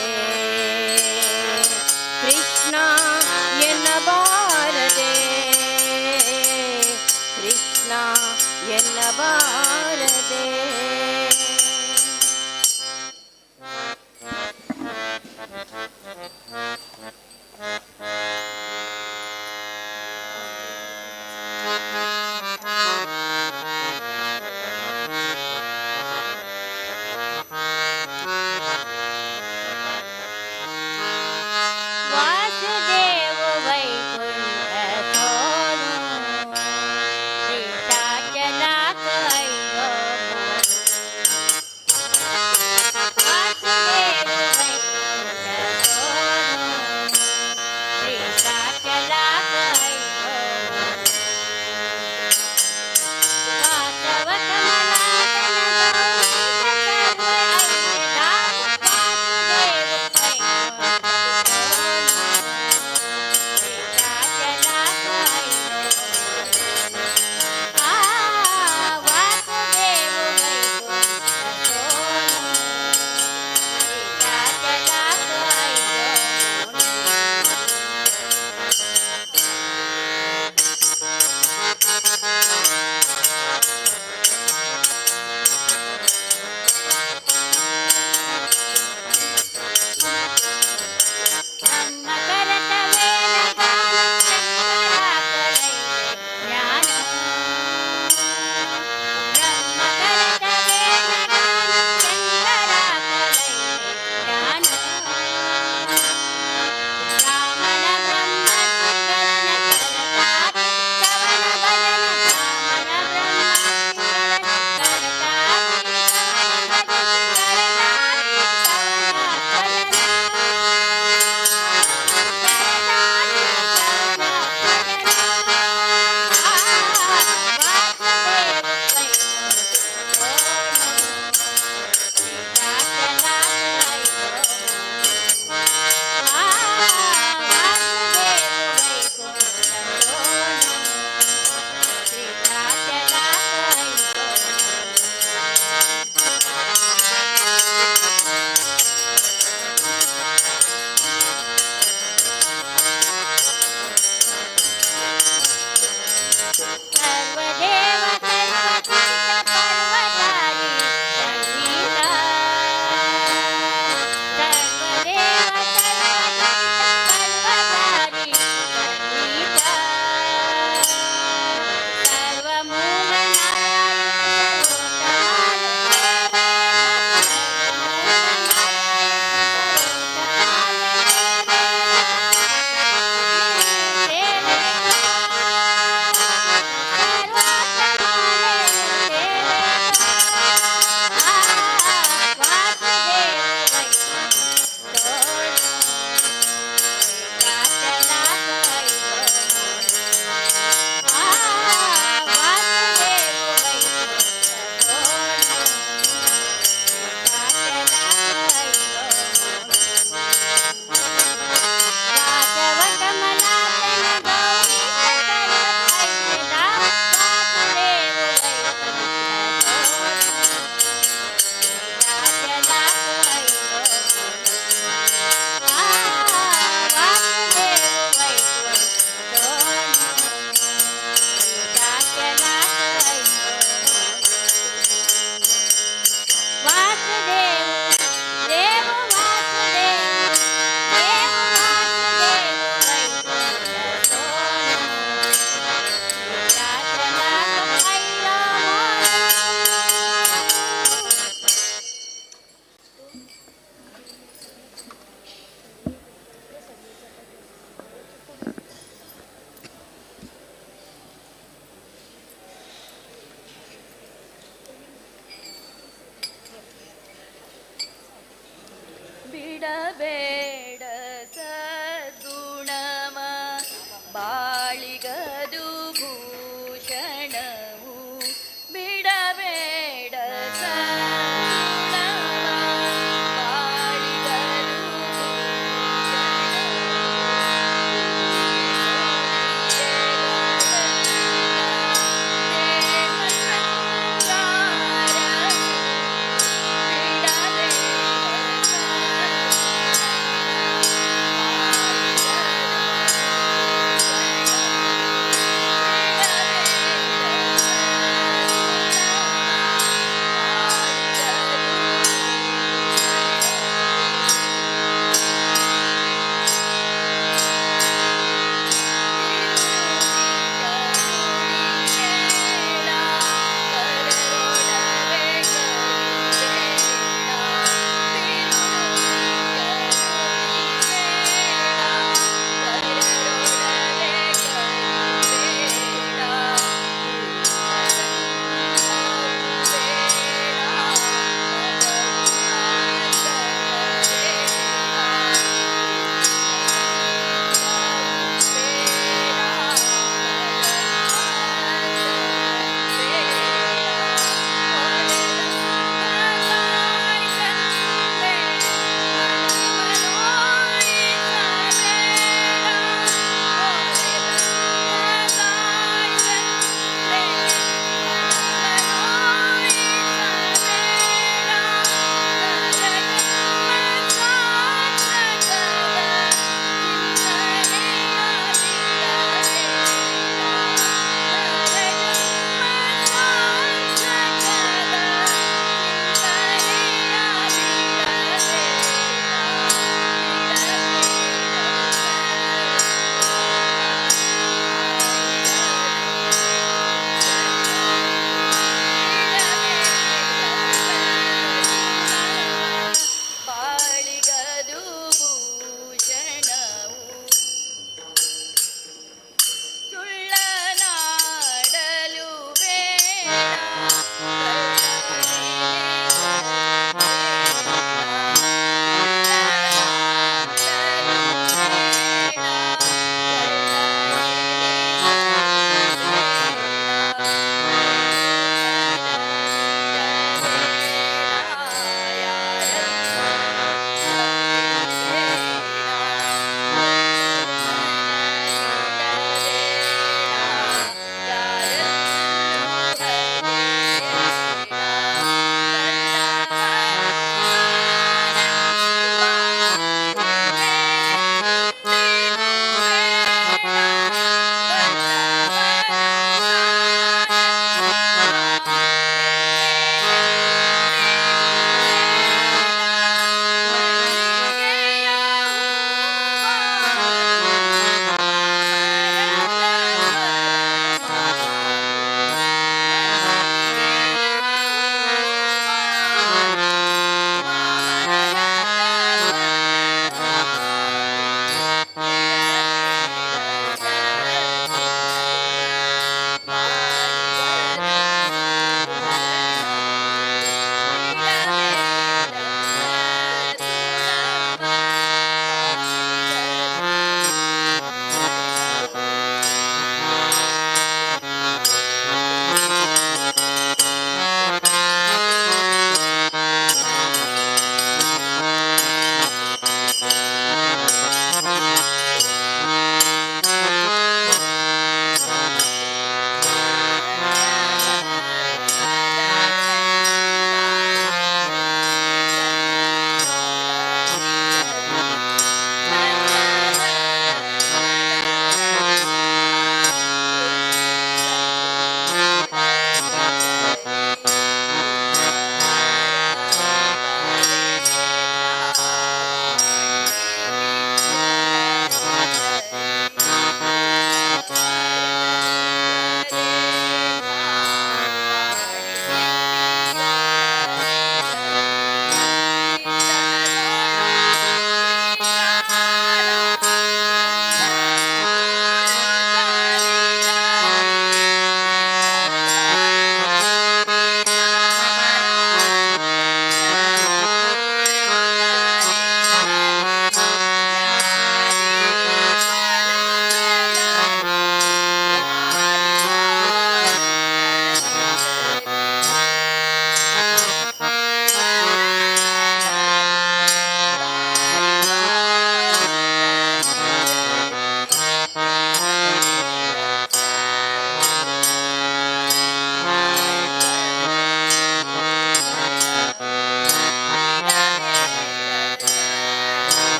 S3: ಕೃಷ್ಣ ಎನ್ನಬಾರದೆ ಕೃಷ್ಣ ಎನ್ನಬಾರದೆ
S1: वासुदेव वैकुंठ छोड़ो सीता चला कहियो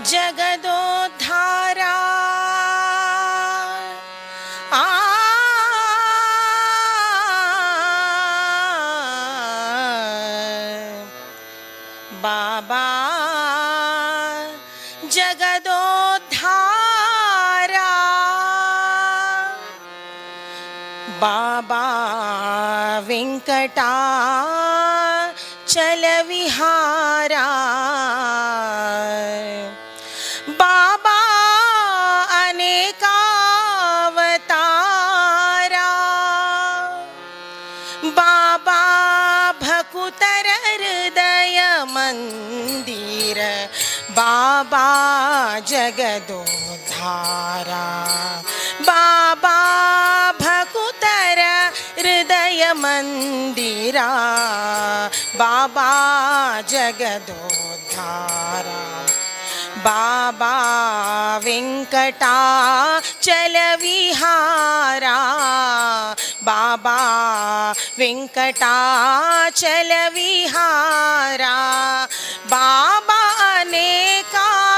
S3: जगदोद्धारा बाबा जगदोद्धारा बाबा वेंकटाचलविहारा बाबा अनेकावतारा बाबा भकुतर हृदय मंदिर बाबा जगदोद्धारा बाबा भकुतर हृदय मंदिरा बाबा जगदोद्धारा बाबा वेंकटाचलविहारा बाबा वेंकटाचलविहारा बाबा अनेकावतार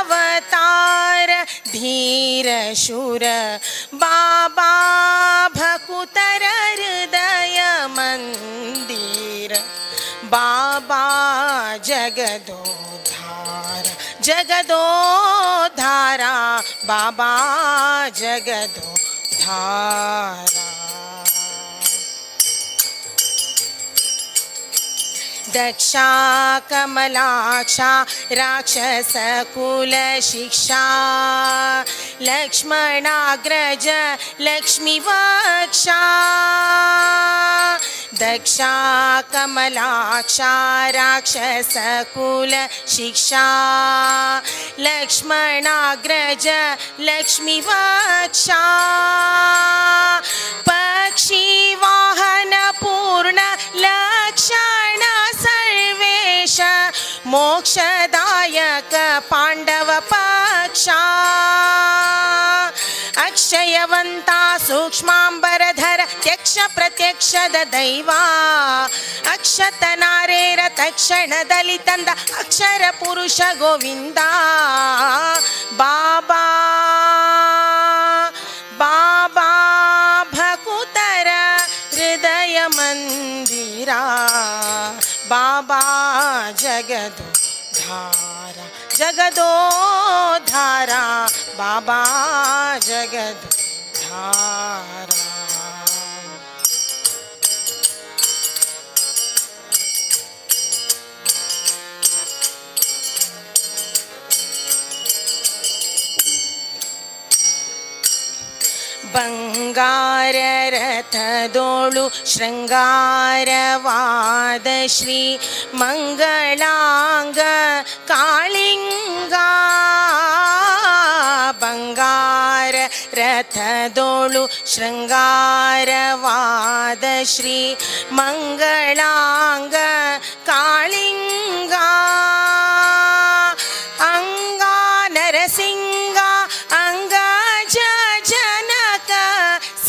S3: धीर शूर बाबा भकुतर हृदय मंदिर बाबा जगदोद्धारा जगदोद्धारा बाबा जगदोद्धारा दक्षा कमलाक्षा राक्षसकुल शिक्षा लक्ष्मणाग्रज लक्ष्मीवक्षा दक्षा कमलाक्षा राक्षसकुल शिक्षा लक्ष्मणाग्रज लक्ष्मीवक्षा पक्षी वाहन पूर्ण लक्षण सर्वेश मोक्षदायक पांडव पक्षा अक्षयवंता सूक्ष्मांबरधर त्यक्ष प्रत्यक्ष दैवा अक्षत नारेर तक्षण दलितंद अक्षर पुरुष गोविंदा बाबा बाबा भकुतर हृदय मंदिरा बाबा जगदोद्धारा जगदोद्धारा बाबा जगदोद्धारा ಬಂಗಾರ ರಥದೋಳು ಶೃಂಗಾರವಾದ ಶ್ರೀ ಮಂಗಳಾಂಗ ಕಾಳಿಂಗ ಬಂಗಾರ ರಥದೋಳು ಶೃಂಗಾರವಾದ ಶ್ರೀ ಮಂಗಳಾಂಗ ಕಾಳಿಂಗ ಅಂಗ ನರಸಿಂಗ ಅಂಗ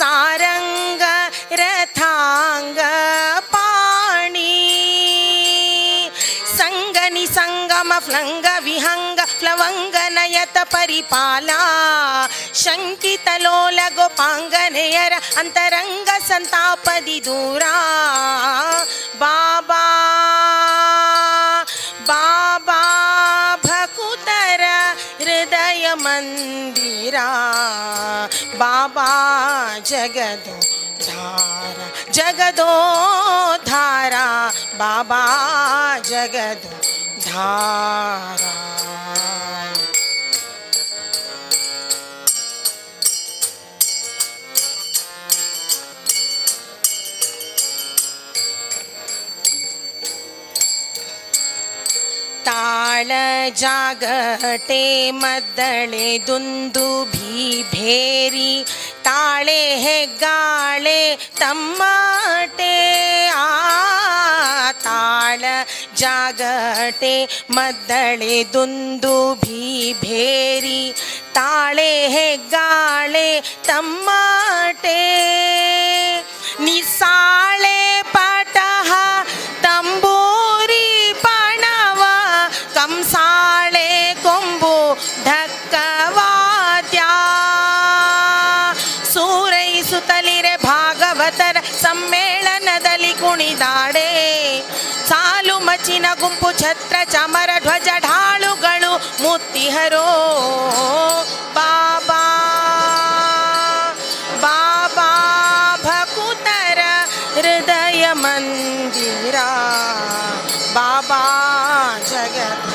S3: सारंग रथांग पाणी संगनि संगम फ्लंग विहंग फ्लवंग नयत परिपाला शंकित लोल गोपांगनेयर अंतरंग संतापदि दूरा बाबा बाबा भकुतर हृदय मंदिरा बाबा जगदोद्धारा जगदोद्धारा बाबा जगदोद्धारा ताळ जागटे मद्दळे दुंदुभी भेरी ताळे हेग्गाळे तम्मटे ताळ जागटे मद्दळे दुंदुभी भेरी ताळे हेग्गाळे तम्मटे निसाळे पटः तंबूरी पणव कंसाळे ಕೊಂಬು ಗುಂಪು ಛತ್ರ ಚಾಮರ ಧ್ವಜ ಢಾಳುಗಳು ಮುತ್ತಿಹರೋ ಬಾಬಾ ಬಾಬಾ ಭಕುತರ ಹೃದಯ ಮಂದಿರ ಬಾಬಾ ಜಗತ್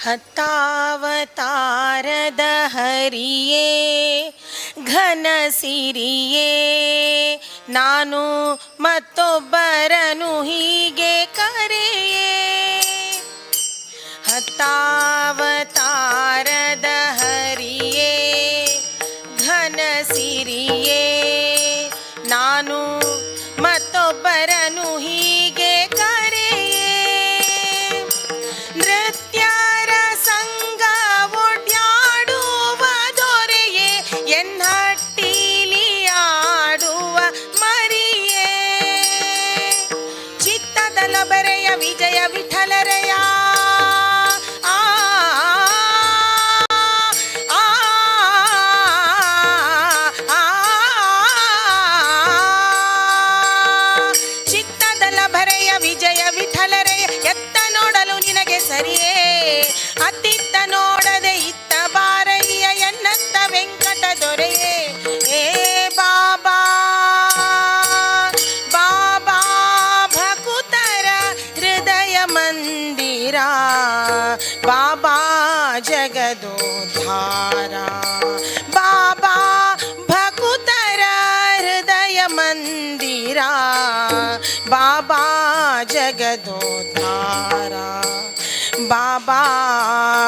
S3: ಹತ್ತಾವತಾರದ ಹರಿಯೇ ಘನ ಸಿರಿಯೇ ನಾನು ಮತ್ತೊಬ್ಬರನು ಹೀಗೆ ಕರೆಯೇ ಹತ್ತಾವತಾರದ ಹರಿಯೇ ಘನ ಸಿರಿಯೇ ನಾನು ಮತ್ತೊಬ್ಬರನು ಹೀಗೆ ಕರೆಯೇ ನೃತ್ಯರ ಸಂಗ ಒಡ್ಯಾಡುವ ದೊರೆಯೇ ಎನ್ನಟ್ಟಿಲಿ ಆಡುವ ಮರಿಯೇ ಚಿತ್ತದಲ ಬರೆಯ ವಿಜಯ ವಿಠಲರೆಯ ವಿಜಯ ವಿಠಲರೇ ಎತ್ತ ನೋಡಲು ನಿನಗೆ ಸರಿಯೇ ಅತ್ತಿತ್ತ ನೋಡದೆ ಇತ್ತ ಬಾರಯ್ಯ ಎನ್ನತ್ತ ವೆಂಕಟ ದೊರೆಯೇ ಏ ಬಾಬಾ ಬಾಬಾ ಭಕುತರ ಹೃದಯ ಮಂದಿರ ಬಾಬಾ ಜಗದೋದ್ಧಾರ ಬಾಬಾ ಭಕುತರ ಹೃದಯ ಮಂದಿರ ಬಾಬಾ ಜಗದೋದ್ಧಾರ ಬಾಬಾ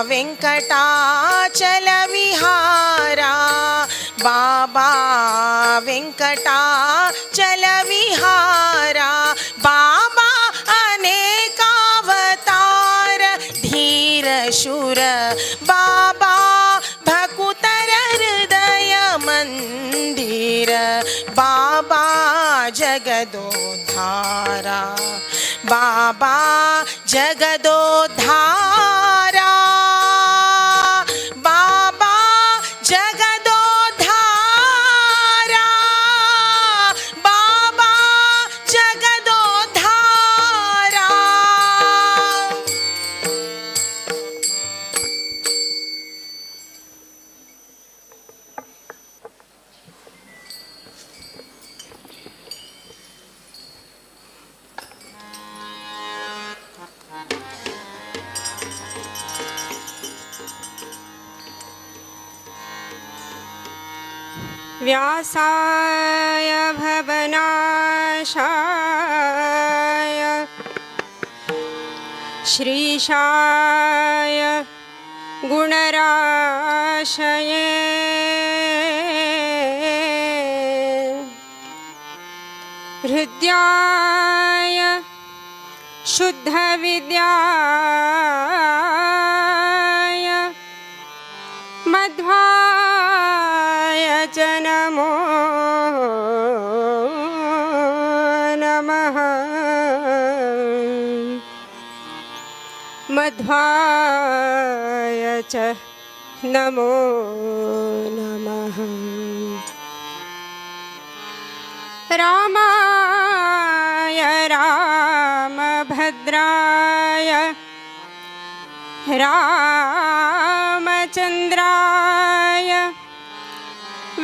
S3: ವೆಂಕಟಾಚಲ ವಿಹಾರ ಬಾಬಾ ವೆಂಕಟಾಚಲ ವಿಹಾರ ಬಾಬಾ ಅನೇಕಾವತಾರ ಧೀರ ಶೂರ ಬಾಬಾ ಭಕುತರ ಹೃದಯ ಮಂದಿರ ಬಾಬಾ ಜಗದೋದ್ಧಾರ ಬಾಬಾ ಜಗದೋದ್ಧಾರ ಬಾಬಾ ಜಗದೋದ್ಧಾರ ಬಾಬಾ ಜಗದೋದ್ಧಾರ
S7: व्यासाय भवनाशाय श्रीशाय गुणराशये हृद्याय शुद्धविद्याय मध्वाय च नमो नमः मध्वाय च नमो नमः रामाय रामभद्राय रामचन्द्राय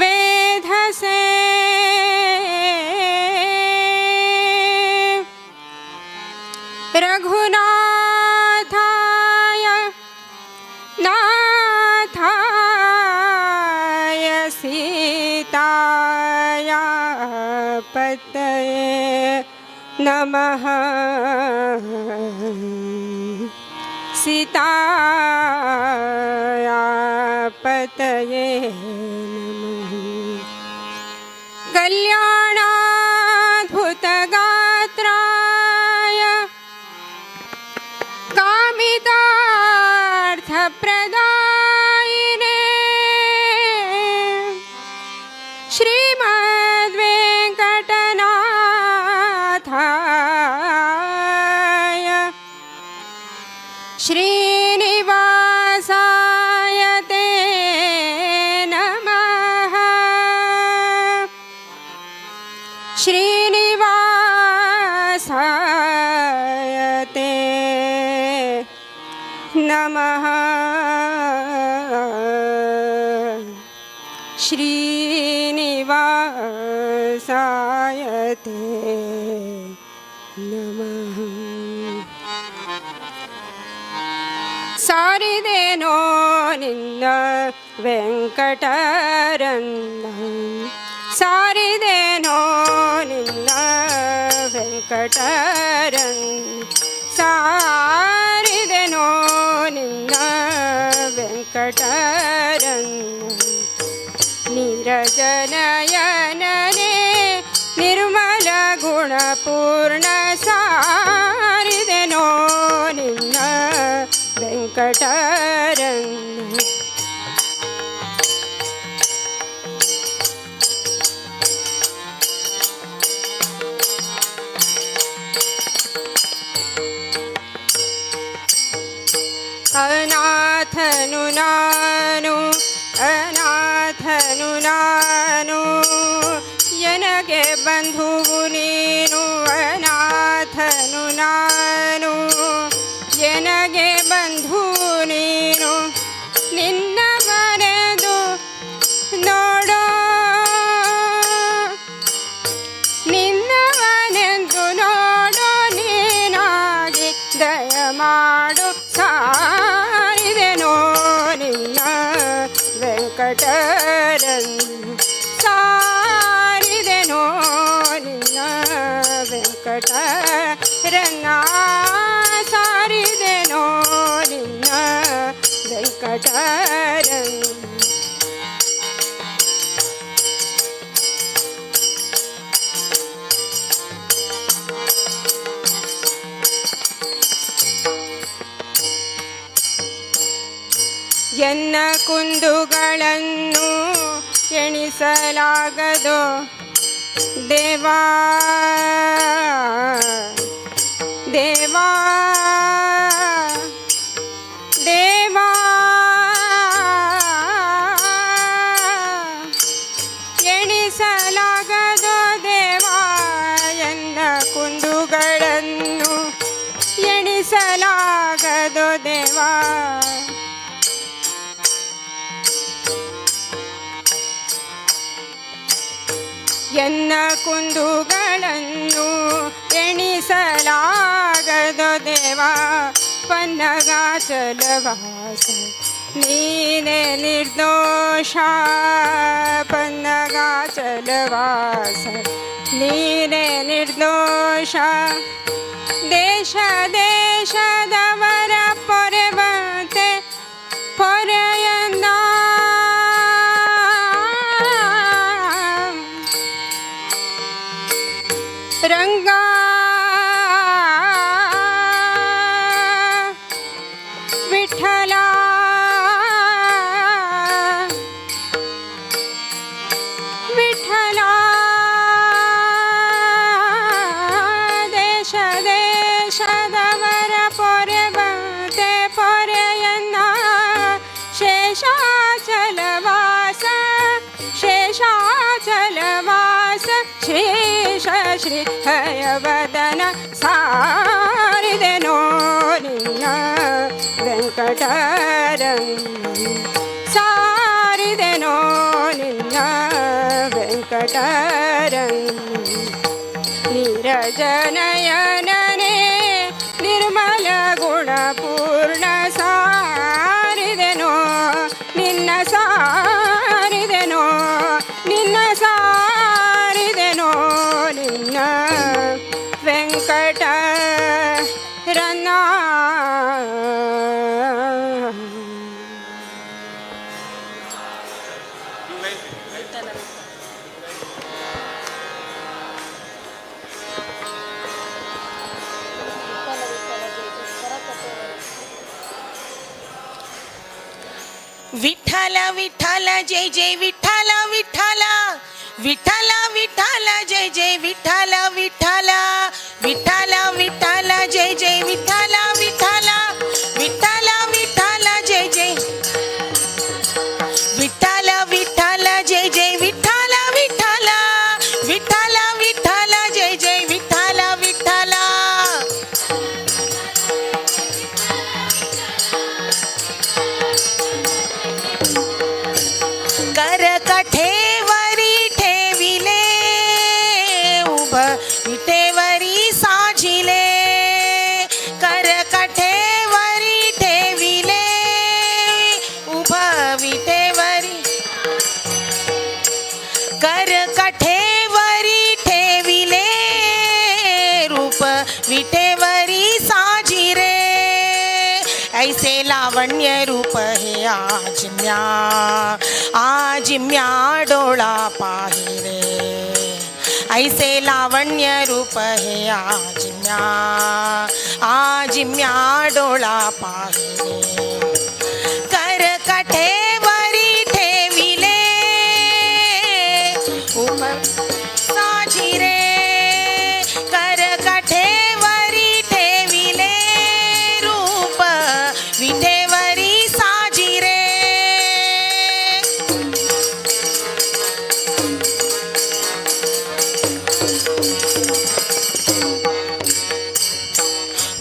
S7: वेधसे रघुनाथाय नाथाय सीताय पतये नमः सीताय पतये नमः कल्याणाद्भुतगात्राय कामितार्थप्रदायिने श्रीमद्वेङ्कटनाथाय श्रीनिवासाय ते नमः श्रीनिवासाय ते नमः श्रीनिवासाय ते नमः ಸಾರಿದೆನೋ ನಿನ್ನ ವೆಂಕಟರನ್ನ ಸಾರಿದೆನೋ ನಿನ್ನ ವೆಂಕಟರನ್ನ ಸಾರಿದೆನೋ ನಿನ್ನ ವೆಂಕಟರನ್ನ ನೀರಜನಯನನೇ ನಿರ್ಮಲ ಗುಣಪೂರ್ಣ ಸಾರಿದೆನೋ ನಿನ್ನ ವೆಂಕಟರನ್ನ ಅನಾಥನು ನಾನು ಅನಾಥನು ನಾನು ಎನಗೆ ಬಂಧುವು ನೀನು ಅನಾಥನು ನಾನು ಎನಗೆ ಬಂಧು ನೀನು ನಿನ್ನ ಮನೆದು ನೋಡೋ ನಿನ್ನ ಮನೆದು ನೋಡೋ ನೀನಾಗಿ ದಯ ಮಾಡು ಸಾರಿದೆನೋ ನಿನ್ನ ವೆಂಕಟರನ್ನ ಸಾರಿದೆನೋ ನಿನ್ನ ವೆಂಕಟರನ್ನ ಸಾರಿದೆನೋ ನಿನ್ನ ವೆಂಕಟರನ್ನ ಎನ್ನ ಕುಂದುಗಳನ್ನು ಎಣಿಸಲಾಗದೋ ದೇವಾ ದೇವಾ ದೇವಾ ಎಣಿಸಲಾಗದೋ ದೇವಾ ಎನ್ನ ಕುಂದುಗಳನ್ನು ಎಣಿಸಲಾಗದೋ ದೇವಾ ಎನ್ನ ಕುಂದುಗಳನ್ನು ಎಣಿಸಲಾಗದೋ ದೇವಾ ಪನ್ನಗಾಚಲವಾಸ ನೀನೇ ನಿರ್ದೋಷ ಪನ್ನಗಾಚಲವಾಸ ನೀನೇ ನಿರ್ದೋಷ ದೇಶ ದೇಶದವರ ಪೊರೆವಂತೆ ಪೊರೆಯನ್ನ ರಂಗ ವಿಠಲ ವಿಠಲ ದೇಶ ದೇಶದವರ ಪೊರೆವಂತೆ ಪೊರೆಯನ್ನ ಶೇಷಾಚಲವಾಸ ಶೇಷಾಚಲವಾಸ ಶೇಷ ಶ್ರೀ ಹಯವದನ ಸಾರಿದೆನೋ ನಿನ್ನ ವೆಂಕಟರನ್ನ ಸಾರಿದೆನೋ ನಿನ್ನ ವೆಂಕಟರನ್ನ ನೀರಜನಯನನೇ ನಿರ್ಮಲ ಗುಣಪೂರ್ಣ ಸಾರಿದೆನೋ ನಿನ್ನ ಸಾರಿದೆನೋ ನಿನ್ನ ಸಾರಿದೆನೋ ನಿನ್ನ ವೆಂಕಟರನ್ನ
S3: विठ्ठल विठ्ठल जय जय विठ्ठल विठ्ठल विठ्ठल विठ्ठल जय जय विठ्ठल विठ्ठल विठ्ठल विठ्ठल जय जय विठ्ठल विठ्ठल विठ्ठल विठ्ठल जय जय विठ्ठल विठ्ठल जय जय विठ्ठल विठ्ठल विठ्ठल विठ्ठल जय जय विठ्ठल विठ्ठल कर कठेवरी ठेविले उभ विठे विठेवरी साजी रे ऐसे लावण्य रूप हे आज म्या डोळा पाही रे ऐसे लावण्य रूप हे आज म्या डोळा पाही रे कर कठेवरी ठेविले साजी रे कर कठेवरी ठेविले रूप विठेवरी साजी रे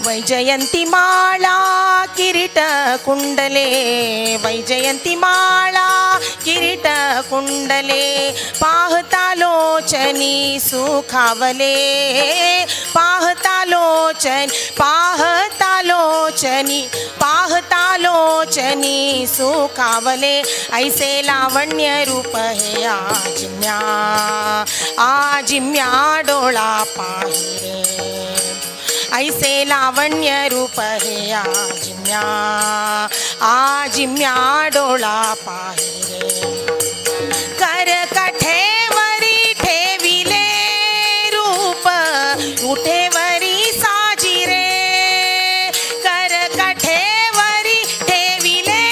S3: वैजयंती माळा किरीट कुंडले वैजयंती माळा किरीट कुंडले पाहता लोचनी सुखावले पाहता लोचनी सुखावले ऐसे लावण्य रूप हे आज म्या डोळा पाही रे ऐसे लावण्य रूप हे आज म्या डोळा पाही रे कर कठेवरी ठेविले रूप उठेवरी साजी रे कर कठेवरी ठेविले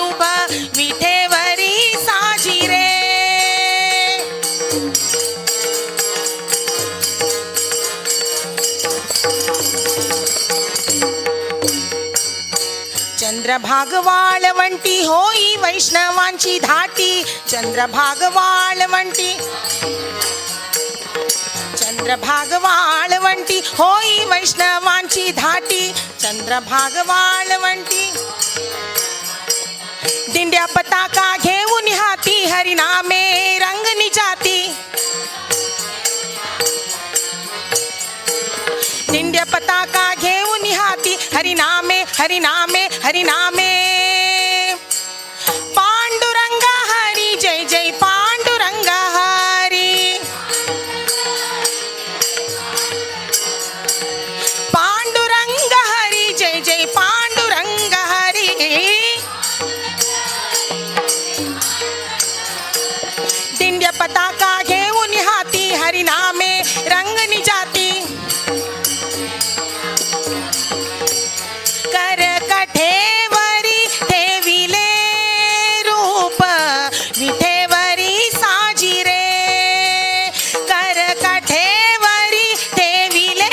S3: उभा विठेवरी साजी रे चंद्रभाग वाळवंटी होई वैष्णवांची धाटी चंद्रभाग वाळवंटी होई वैष्णवांची धाटी चंद्रभाग वाळवंटी दिंड्या पताका घेऊन हाती हरिनामे रंगनी जाती दिंड्या पताका घेऊन हाती हरिनामे पांडुरंग हरी जय जय पांडुरंग हरी पांडुरंग हरी जय जय पांडुरंग हरी दिंड्या पताका घेऊन हाती हरिनामे रंगनी जाती कर कठेवरी ठेविले रूप विठेवरी साजी रे कर कठेवरी ठेविले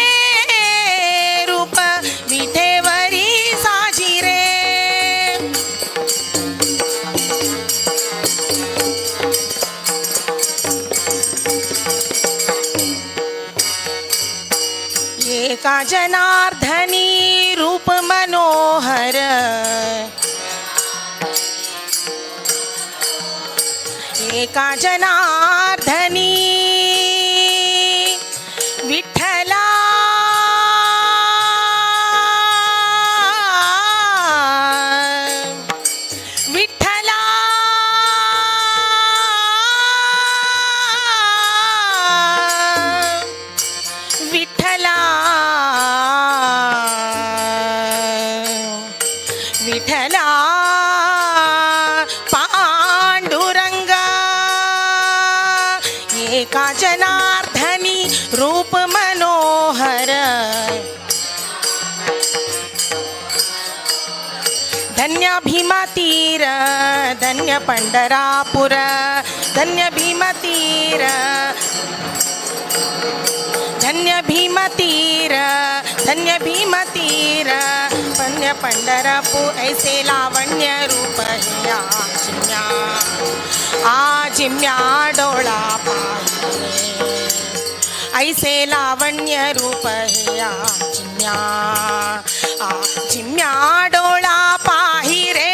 S3: रूप विठेवरी साजी रे एका जनार्दनी रूप मनोहर एका जनार्दनी विठ्ठला विठ्ठला विठ्ठला विठ्ठला पांडुरंगा एका जनार्दनी रूप मनोहर धन्य भीमतीर धन्य पंढरापुर धन्य भीमतीर धन्य भीमतीर धन्य भीमतीर धन्य पंढरपूर ऐसे लावण्य रूप हे आज म्या डोळा पाही रे ऐसे लावण्य रूप हे आज म्या डोळा पाही रे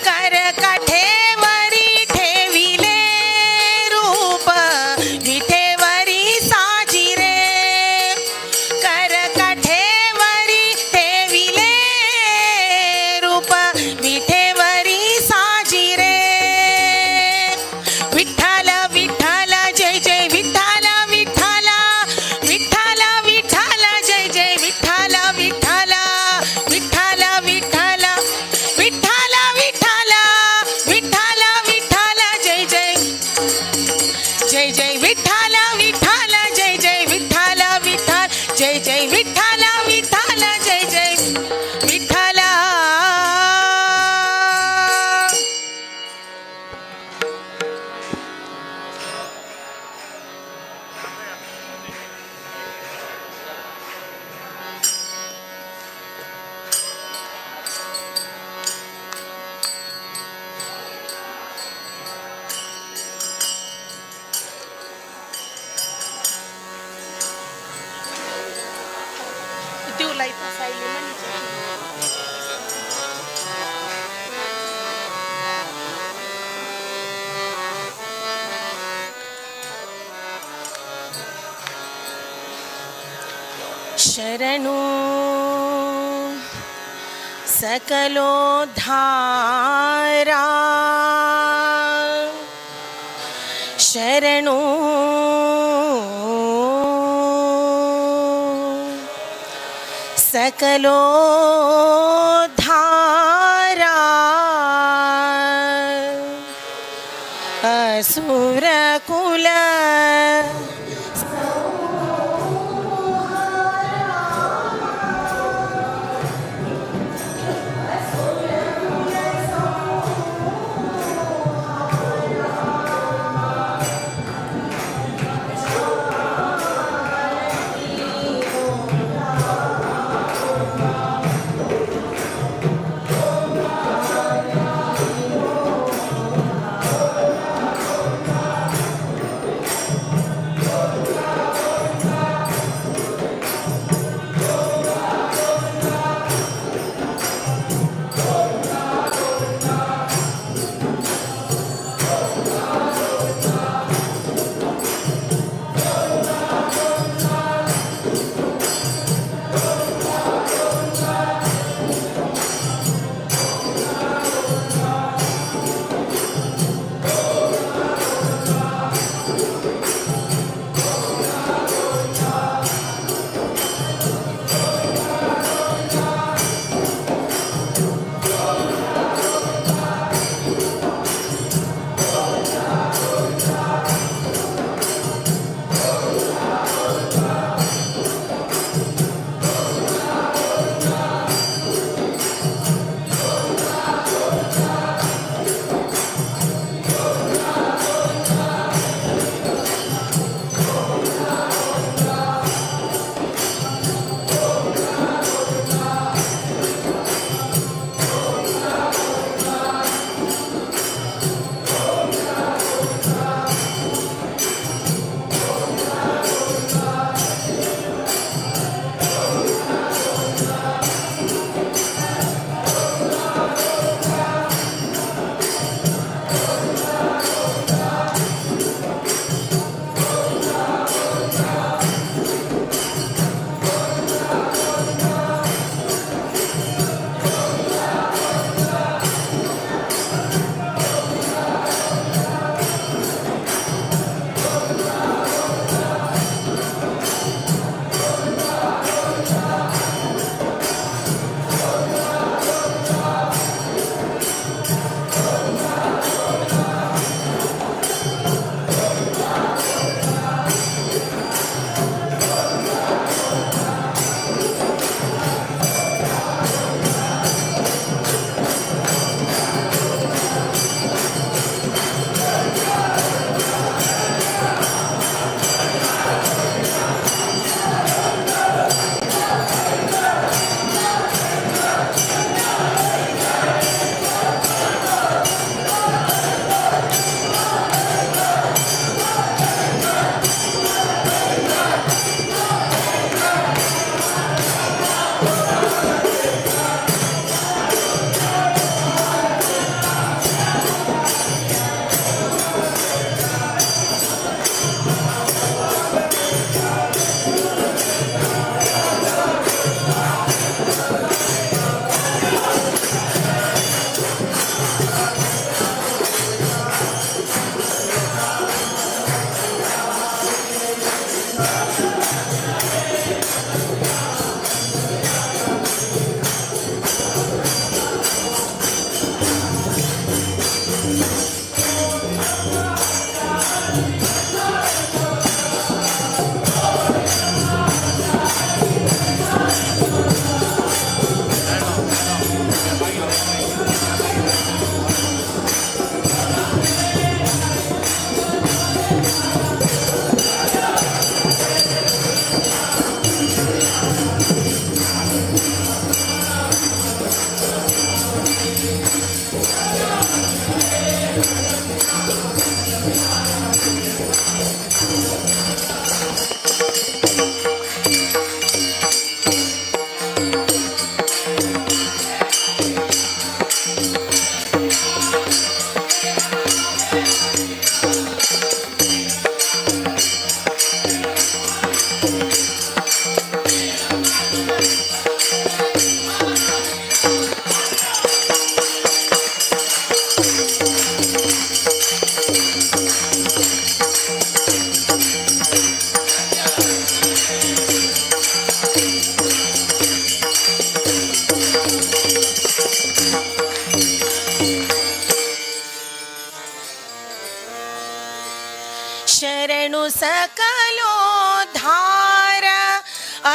S3: कर कठेवरी ठेविले रूप विठेवरी साजी रे कर कठेवरी ठेविले रूप विठेवरी साजी रे विठ्ठल विठ्ठल जय जय विठ्ठल विठ्ठल विठ्ठल इथं सायली म्हणीची. शरणु सकलोद्धारा शरणु सकलोद्धारा असुरकुल सकलोद्धार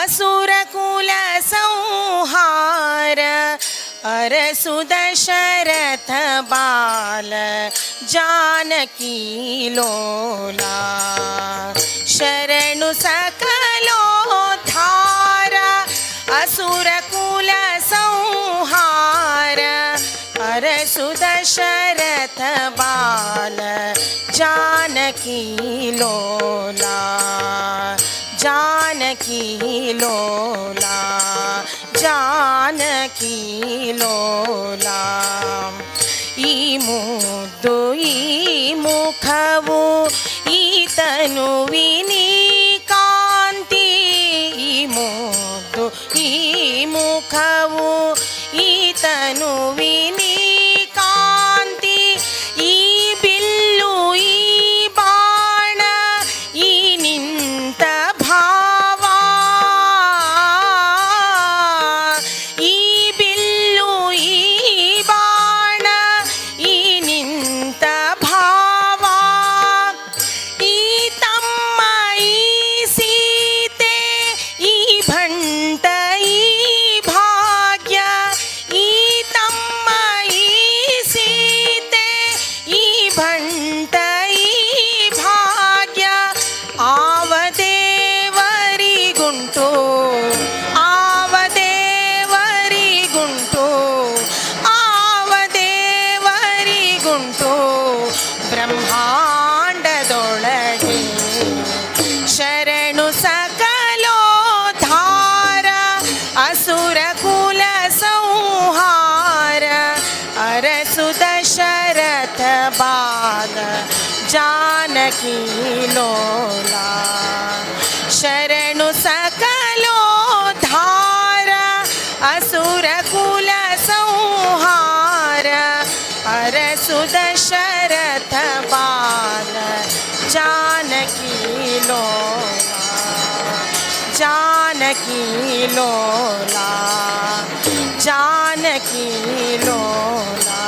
S3: असुरकुल संहार अरसु दशरथ बाल जानकी लोला शरणु सकलोद्धार असुरकुल संहार अरसु दशरथ बाल जानकी लोला जानकी लोला जानकी लोला ಈ ಮುದ್ದು ಈ ಮುಖವು ಈ ತನುವಿನಿ ಕಾಂತಿ ಈ ಮುದ್ದು ಈ ಮುಖವು ಈ ತನುವಿನಿ ಕಾಂತಿ ಈ ಬಿಲ್ಲು ಈ ಬಾಣ ಈ ನಿಂತ ಭಾವ ಈ ಬಿಲ್ಲು ಈ ಬಾಣ ಈ ನಿಂತ ಭಾವ ಈ ತಮ್ಮ ಈ ಸೀತೆ ಈ ಭಂಟ ಈ ಭಾಗ್ಯ ಈ ತಮ್ಮ ಈ ಸೀತೆ ಈ ಭಂಟ ಈ ಭಾಗ್ಯ ಆವ ದೇವರಿಗುಂಟು ಆವ ದೇವರಿಗುಂಟು ಆವ ದೇವರಿಗುಂಟು ಬ್ರಹ್ಮಾಂಡದೊಳಗೆ ಶರಣು सकलोद्धार असुर कुल संहार अरसु दशरथ बाल जानकी लोला शरणु सकलोद्धार असुर कुल संहार अरसु दशरथ बाल जानकी लोला जानकी लोला जानकी लोला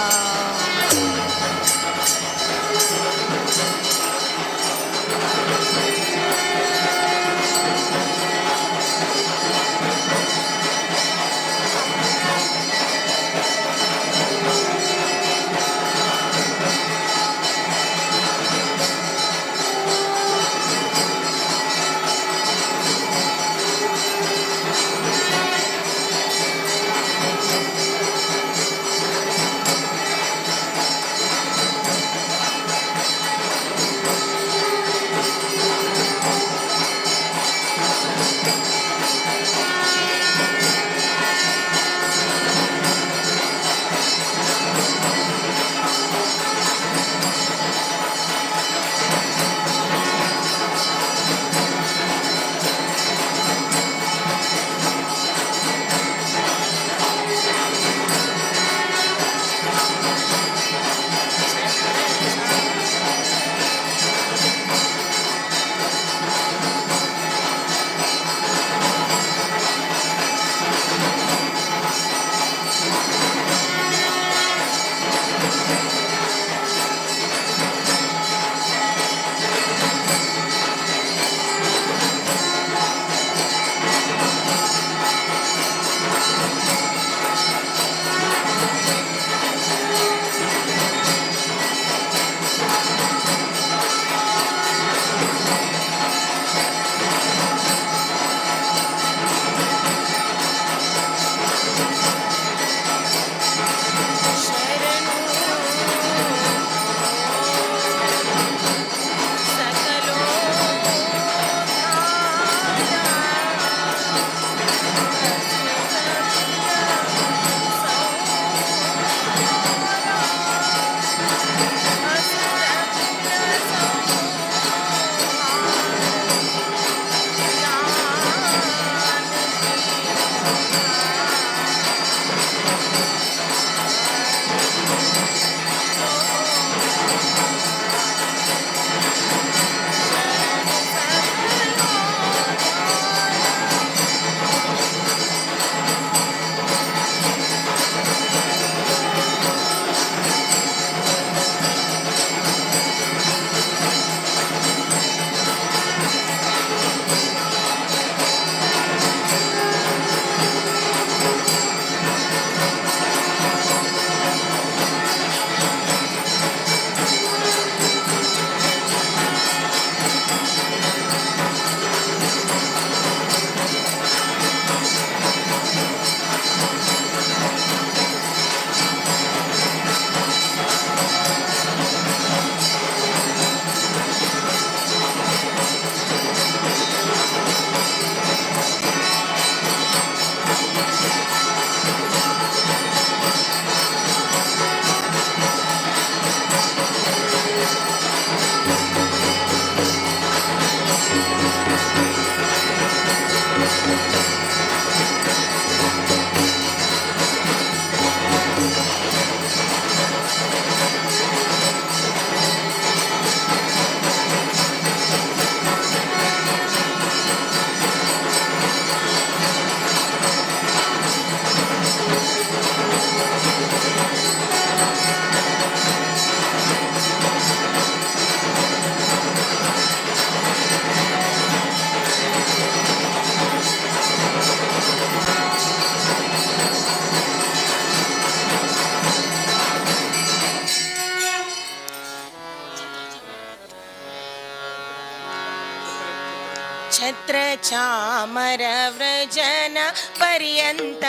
S3: ಛತ್ರ ಚಾಮರ ವ್ರಜನ ಪರ್ಯಂತ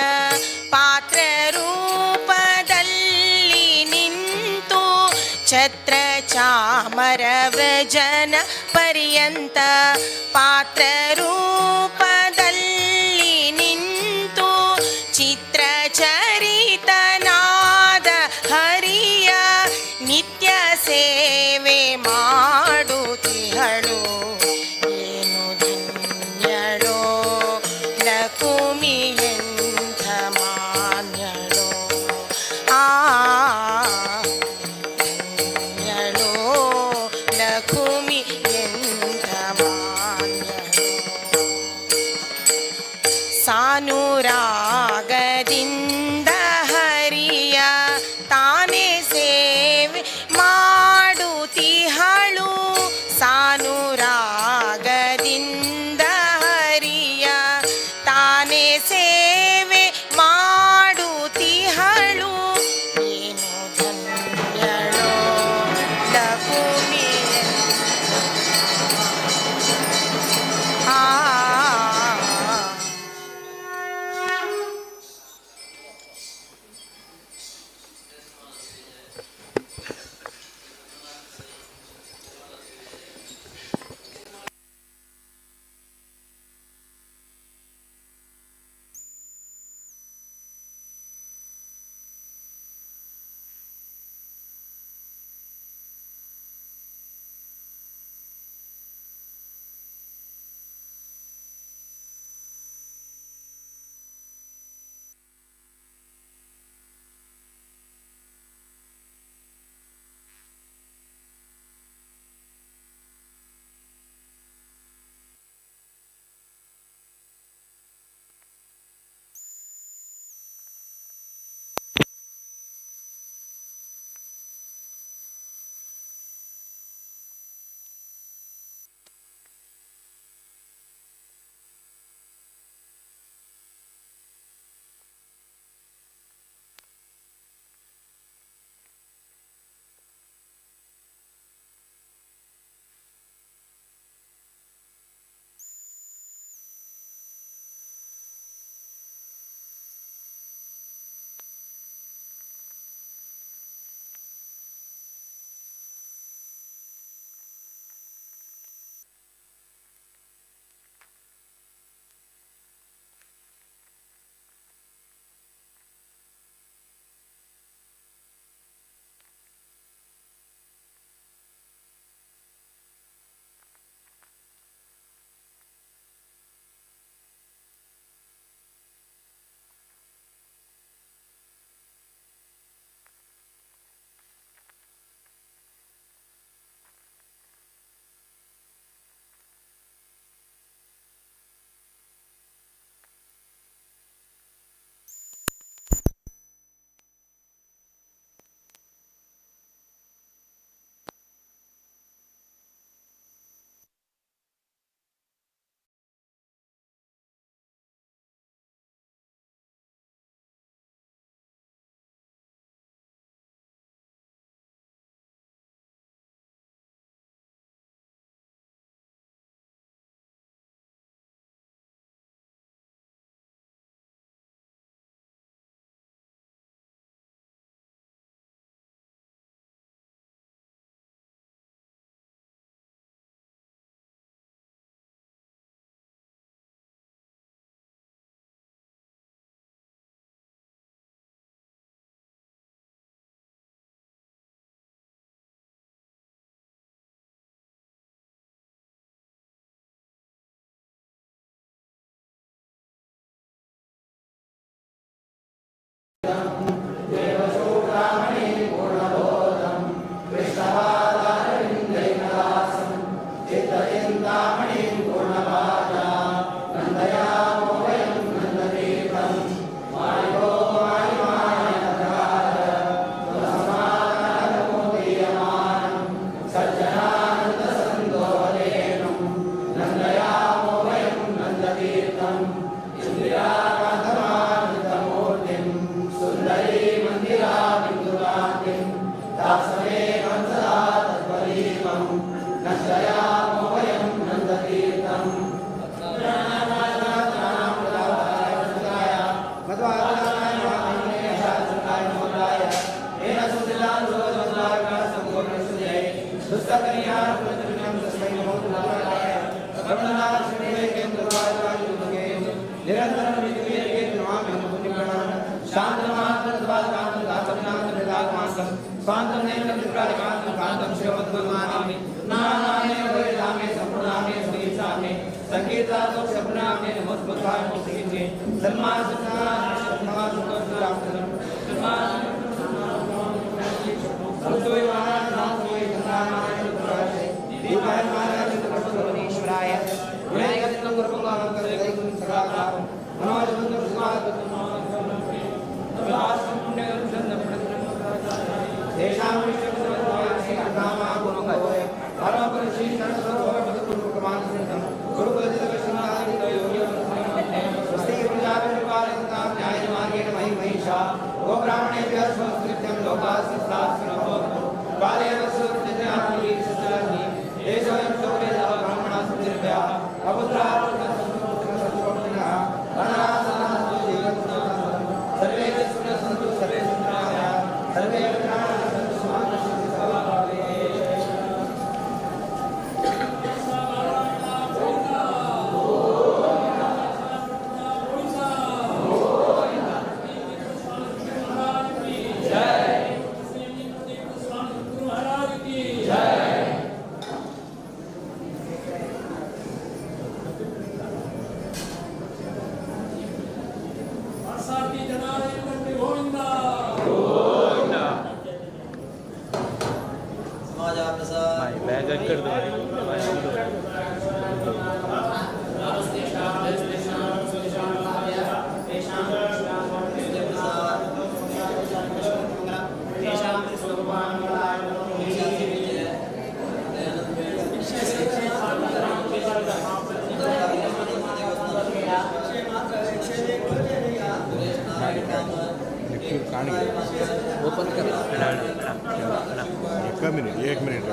S3: ಪಾತ್ರ ರೂಪದಲ್ಲಿ ನಿಂತು ಛತ್ರ ಚಾಮರ ವ್ರಜನ ಪರ್ಯಂತ ಪಾತ್ರ ರೂಪದಲ್ಲಿ ನಿಂತು ಚಿತ್ರ ಚರಿತನಾದ ಹರಿಯ ನಿತ್ಯ ಸೇವೆ ಮಾಡುತ್ತಿಹಳು ಏನು ಧನ್ಯಳೋ ಲಕುಮಿ ಎಂಥ ಮಾನ್ಯಳೋ ಧನ್ಯಳೋ ಲಕುಮಿ ಎಂಥ ಮಾನ್ಯಳೋ ಸಾನುರಾಗದಿಂದ ಹರಿಯ ತಾನೇ ಸೇವೆ ಮಾಡುತ್ತಿಹಳು ಸಾನುರಾಗದಿಂದ ಹರಿಯ ತಾನೇ ಸೇವೆ ಮಾಡುತ್ತಿಹಳು ಏನು ಧನ್ಯಳೋ ಲಕುಮಿ
S8: एक मिनट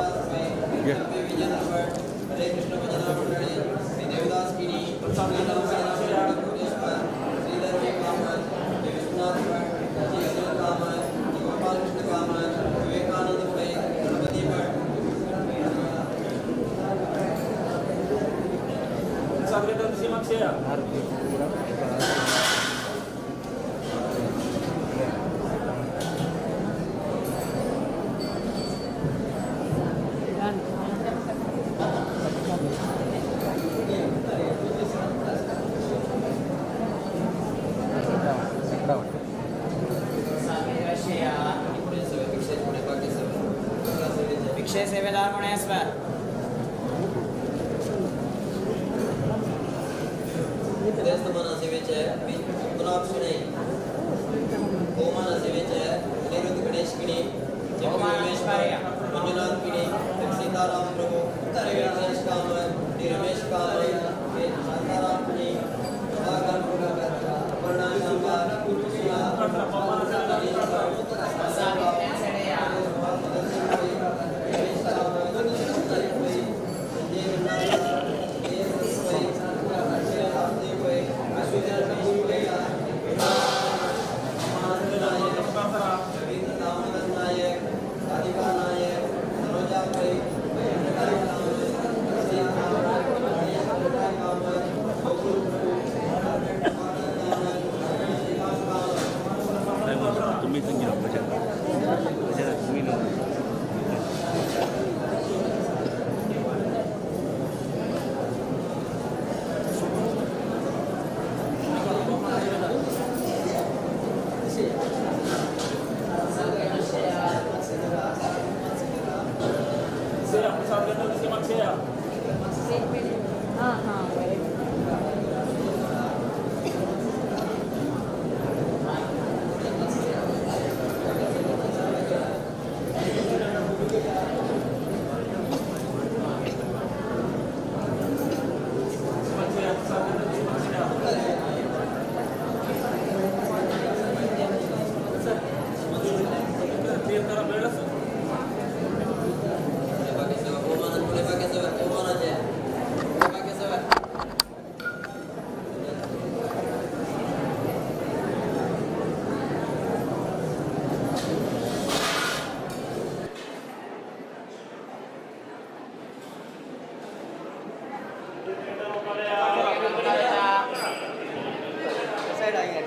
S9: भिक्षे सेवेदार गुणेश्वर
S10: देवस्थान सेवेचे गुलाबशणे होमान सेवेचे निरुद्ध गणेश किणी
S9: होमानेश्वर्य
S10: मंजुनाथ किणी सीताराम प्रभु रमेश कामत रमेश कामत शांताराम किणी सागर अपर्णा शांकार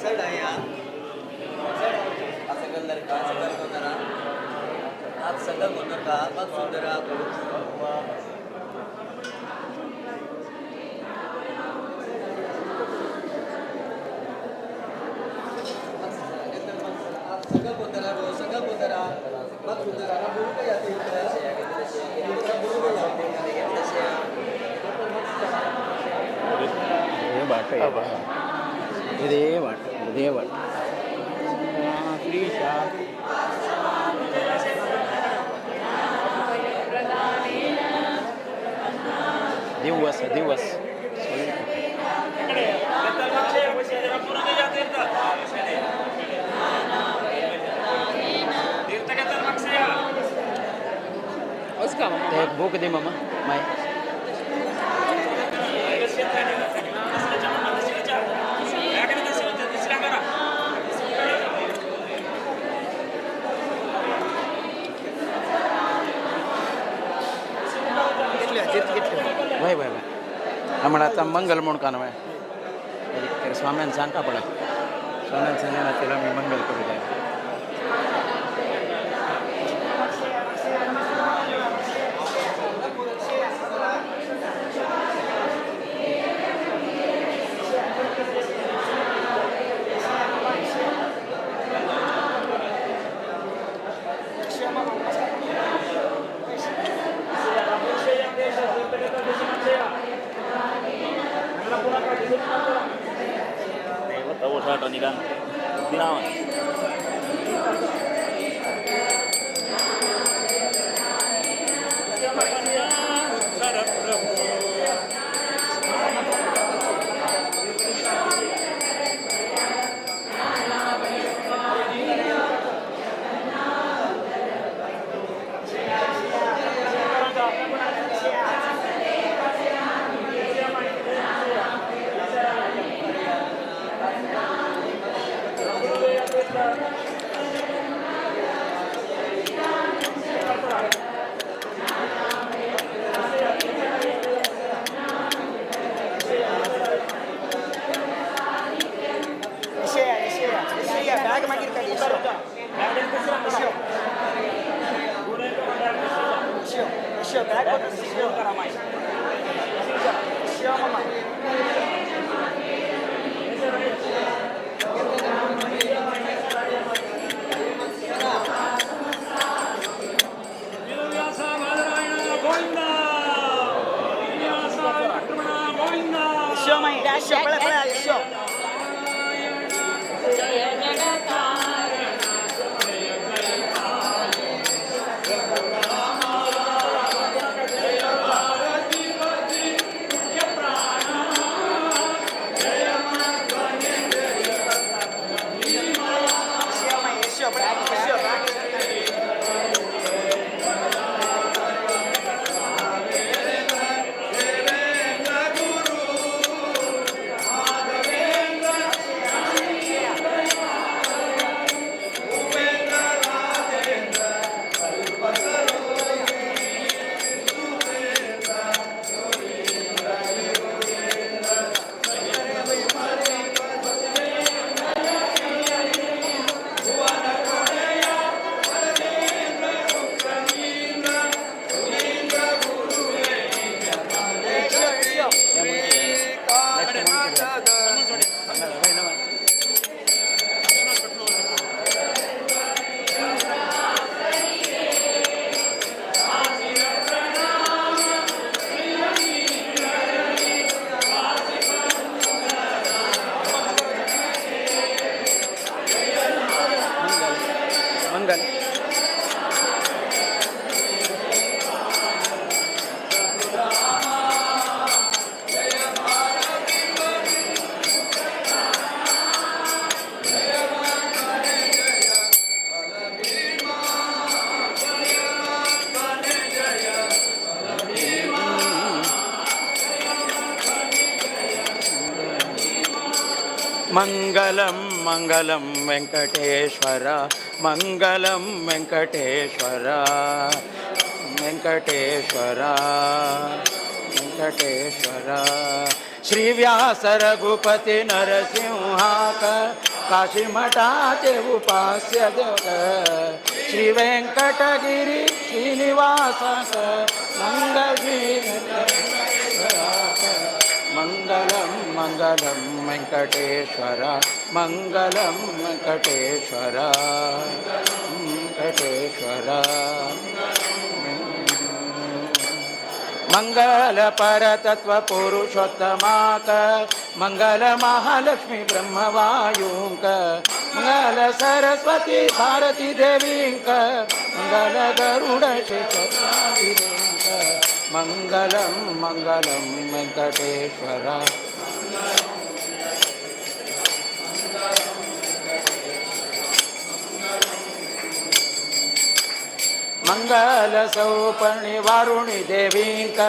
S10: चढाया असं कलर का असं करा आप सगळं म्हणू का मग सुंदर सगळं बोलतारा मग सुंदर बोलू का याते
S4: ఇదే వాట दिवस एक बुक दे मामा माय भाई भाई हमारा मंगल म्हणून कान आहे स्वाम्यान सांगा पडा स्वाम्यान सांगा त्याला मी मंगल करू द्या मंगलम मंगलम वेंकटेश्वर मंगलम वेंकटेश्वर वेंकटेश्वर वेंकटेश्वर श्री व्यास रघुपति नरसिंहाक काशीमठाचे उपास्य देव श्री व्यंकटगिरी श्रीनिवास मंगलम मंगलम वेंकटेश्वर मंगलम वेंकटेश्वर वेंकटेश्वर मंगल परतत्व पुरुषोत्तमाक मंगल महालक्ष्मी ब्रह्मवायुंक मंगल सरस्वती भारती देवींक मंगल गरुड शेषादिदेंक मंगलम मंगलम वेंकटेश्वर मंगल सौपर्णी वारुणी देवींक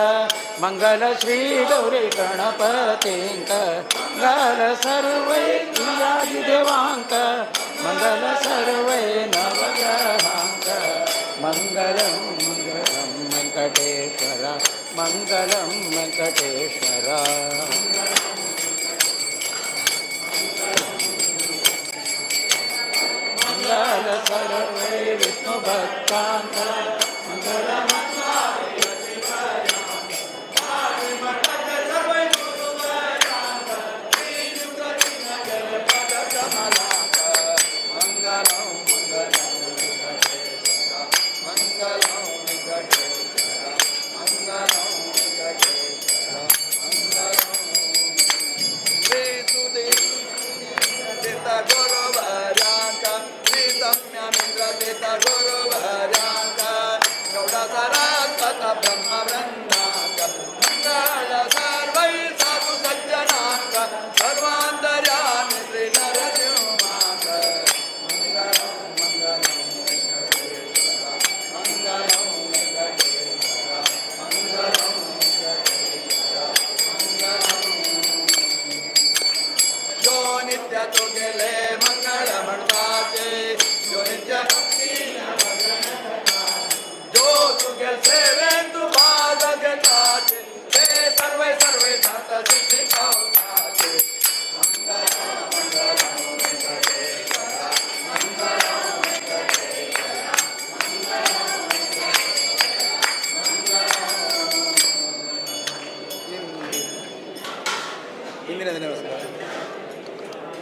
S4: मंगल श्री गौरी गणपतींक मंगल सर्वै तुझ्यादि देवांक मंगल सर्वै नवग्रहांक मंगलम मंगलम वेंकटेश्वर मंगलम वेंकटेश्वर मंगल सर्वै विष्णु भक्तांक मंगलम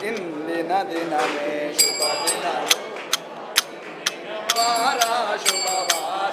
S5: ಇಂದಿನ ದಿನವೇ ಶುಭ ದಿನ ವಾರ ಶುಭ ವಾರ